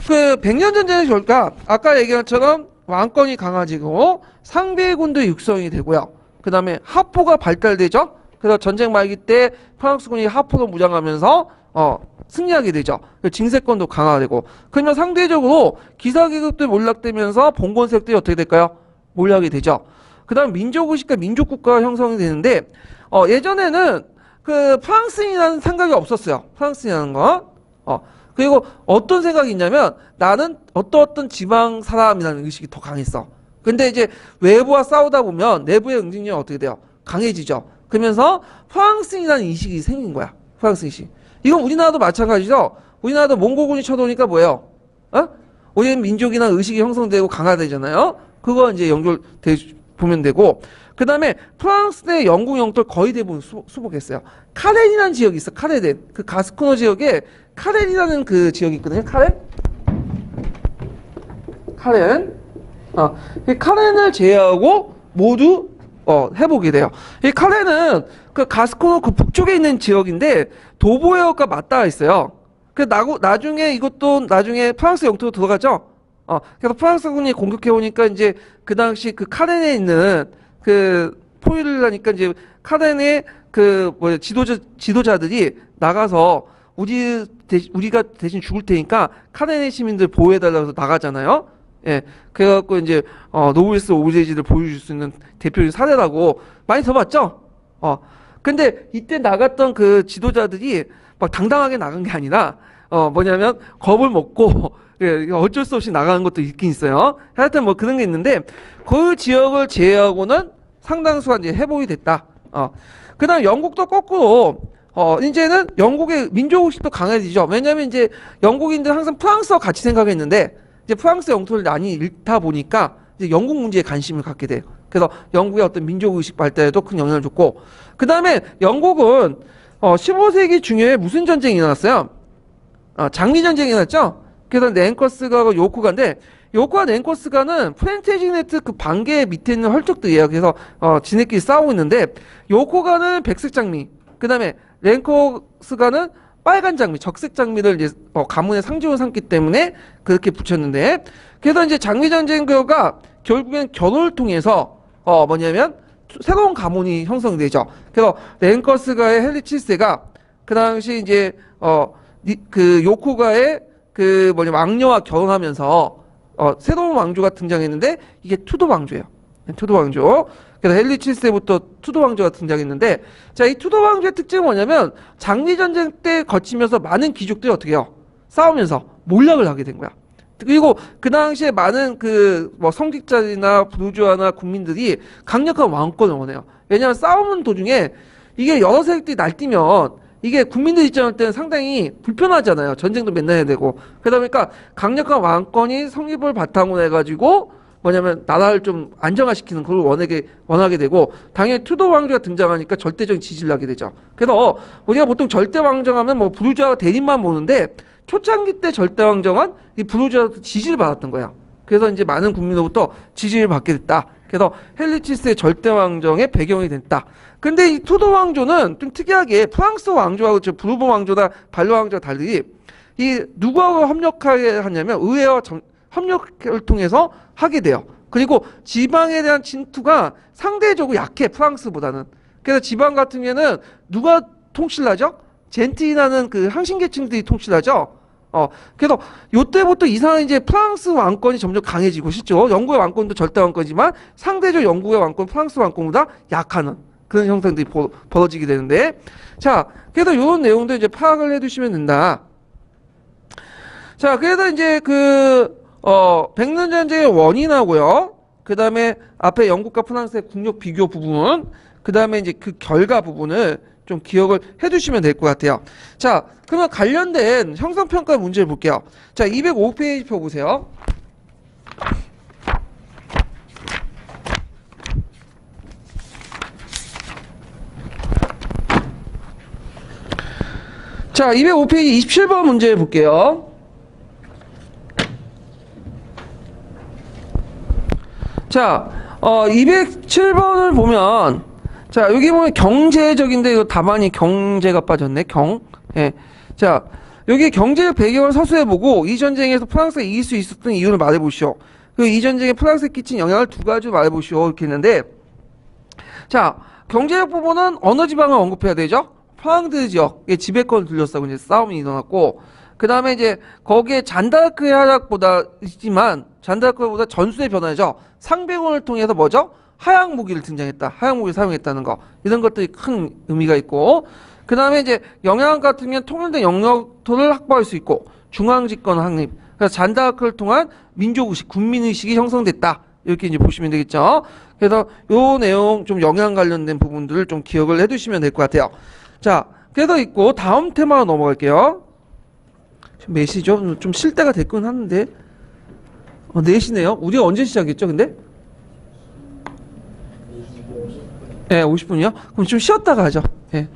[SPEAKER 1] 그 백년 전쟁의 결과 아까 얘기한 것처럼 왕권이 강화지고 상비군도 육성이 되고요. 그 다음에 하포가 발달되죠. 그래서 전쟁 말기 때 프랑스군이 하포로 무장하면서 승리하게 되죠. 징세권도 강화되고 그러면 상대적으로 기사계급도 몰락되면서 봉건 세력들이 어떻게 될까요? 몰락이 되죠. 그 다음 민족의식과 민족국가가 형성이 되는데 예전에는 그 프랑스인이라는 생각이 없었어요. 프랑스인이라는 거. 그리고 어떤 생각이 있냐면 나는 어떤 지방 사람이라는 의식이 더 강했어. 근데 이제 외부와 싸우다 보면 내부의 응징력이 어떻게 돼요? 강해지죠. 그러면서 프랑스인이라는 인식이 생긴 거야. 프랑스 인식. 이건 우리나라도 마찬가지죠. 우리나라도 몽고군이 쳐들어오니까 뭐예요? 우리는 민족이나 의식이 형성되고 강화되잖아요. 그거 이제 연결돼 보면 되고 그 다음에 프랑스 내 영국 영토를 거의 대부분 수복했어요. 카렌이라는 지역이 있어. 카레덴. 그 가스코너 지역에 카렌이라는 그 지역이 있거든요. 카렌. 이 카렌을 제외하고 모두 해보게 돼요. 이 카렌은 그 가스코너 그 북쪽에 있는 지역인데 도보해역과 맞닿아 있어요. 그 나중에 이것도 나중에 프랑스 영토로 들어가죠. 그래서 프랑스군이 공격해 오니까 이제 그 당시 그 카렌에 있는 그 포위를 하니까 이제 카렌의 그 지도자들이 나가서 우리가 대신 죽을 테니까 카렌의 시민들 보호해달라고 해서 나가잖아요. 예, 그래갖고 이제 노블리스 오브제지를 보여줄 수 있는 대표적인 사례라고 많이 들어봤죠. 근데 이때 나갔던 그 지도자들이 막 당당하게 나간 게 아니라 뭐냐면 겁을 먹고 예, 어쩔 수 없이 나가는 것도 있긴 있어요. 하여튼 뭐 그런 게 있는데 그 지역을 제외하고는 상당수가 이제 회복이 됐다. 그다음 영국도 거꾸로 이제는 영국의 민족의식도 강해지죠. 왜냐하면 이제 영국인들 항상 프랑스와 같이 생각했는데 이제 프랑스 영토를 많이 잃다 보니까 이제 영국 문제에 관심을 갖게 돼요. 그래서 영국의 어떤 민족의식 발달에도 큰 영향을 줬고 그 다음에 영국은 15세기 중에 무슨 전쟁이 일어났어요? 장미전쟁이 일어났죠? 그래서 랭커스가 요코가인데 요코와 랭커스가는 플랜테지네트 그 반개 밑에 있는 헐적들이에요. 그래서 지네끼리 싸우고 있는데 요코가는 백색 장미 그 다음에 랭커스가는 빨간 장미, 적색 장미를 이제 가문의 상징으로 삼기 때문에 그렇게 붙였는데 그래서 이제 장미 전쟁 결과 결국엔 결혼을 통해서 뭐냐면 새로운 가문이 형성이 되죠. 그래서 랭커스가의 헨리 7세가 그 당시 이제 그 요코가의 그 왕녀와 결혼하면서 새로운 왕조가 등장했는데 이게 투도 왕조예요. 투도 왕조. 그래서 헨리 7세부터 투도 왕조가 등장했는데 자, 이 투도 왕조의 특징은 뭐냐면 장미 전쟁 때 거치면서 많은 귀족들이 어떻게 해요? 싸우면서 몰락을 하게 된 거야. 그리고 그 당시에 많은 그 성직자들이나 부르주아나 국민들이 강력한 왕권을 원해요. 왜냐하면 싸우는 도중에 이게 여러 세력들이 날뛰면 이게 국민들 입장할 때는 상당히 불편하잖아요. 전쟁도 맨날 해야 되고. 그러다 보니까 강력한 왕권이 성립을 바탕으로 해가지고 뭐냐면 나라를 좀 안정화시키는 걸 원하게 되고 당연히 투도 왕조가 등장하니까 절대적인 지지를 하게 되죠. 그래서 우리가 보통 절대 왕정하면 뭐 부르주아 대립만 보는데 초창기 때 절대 왕정은 이 부르주아 지지를 받았던 거야. 그래서 이제 많은 국민으로부터 지지를 받게 됐다. 그래서 헨리 7세의 절대 왕정의 배경이 됐다. 근데 이 투도 왕조는 좀 특이하게 프랑스 왕조하고 부르본 왕조나 발로 왕조와 달리 이 누구하고 협력하게 하냐면 의회와 협력을 통해서 하게 돼요. 그리고 지방에 대한 침투가 상대적으로 약해 프랑스보다는. 그래서 지방 같은 경우에는 누가 통치하죠? 젠틀이라는 그 항신계층들이 통치하죠. 그래서 요때부터 이상한 이제 프랑스 왕권이 점점 강해지고 실제로 영국의 왕권도 절대 왕권이지만 상대적으로 영국의 왕권 프랑스 왕권보다 약하는 그런 형상들이 벌어지게 되는데 자, 그래서 이런 내용도 이제 파악을 해두시면 된다. 자, 그래서 이제 백년 전쟁의 원인하고요. 그 다음에 앞에 영국과 프랑스의 국력 비교 부분, 그 다음에 이제 그 결과 부분을 좀 기억을 해두시면 될 것 같아요. 자, 그러면 관련된 형성평가 문제를 볼게요. 자, 205페이지 펴보세요. 자, 205페이지 27번 문제 볼게요. 자, 207번을 보면, 자, 여기 보면 경제적인데, 이거 답안이 경제가 빠졌네, 예. 자, 여기 경제적 배경을 서술해보고, 이 전쟁에서 프랑스가 이길 수 있었던 이유를 말해보시오. 그리고 이 전쟁에 프랑스에 끼친 영향을 두 가지로 말해보시오. 이렇게 했는데, 자, 경제적 부분은 어느 지방을 언급해야 되죠? 프랑드 지역의 지배권을 둘러싸고 이제 싸움이 일어났고, 그 다음에 이제 거기에 잔다르크의 하락보다 있지만 잔다르크보다 전술의 변화죠. 상병원을 통해서 뭐죠? 하향 무기를 등장했다. 하향 무기를 사용했다는 거. 이런 것들이 큰 의미가 있고, 그 다음에 이제 영향 같으면 통일된 영역토를 확보할 수 있고, 중앙집권 확립. 그래서 잔다르크를 통한 민족의식, 국민의식이 형성됐다. 이렇게 이제 보시면 되겠죠. 그래서 요 내용 좀 영향 관련된 부분들을 좀 기억을 해두시면 될 것 같아요. 자, 그래서 있고 다음 테마로 넘어갈게요. 지금 몇 시죠? 좀 쉴 때가 됐긴 하는데 4시네요. 우리가 언제 시작했죠 근데? 네, 50분이요? 그럼 좀 쉬었다가 하죠. 예.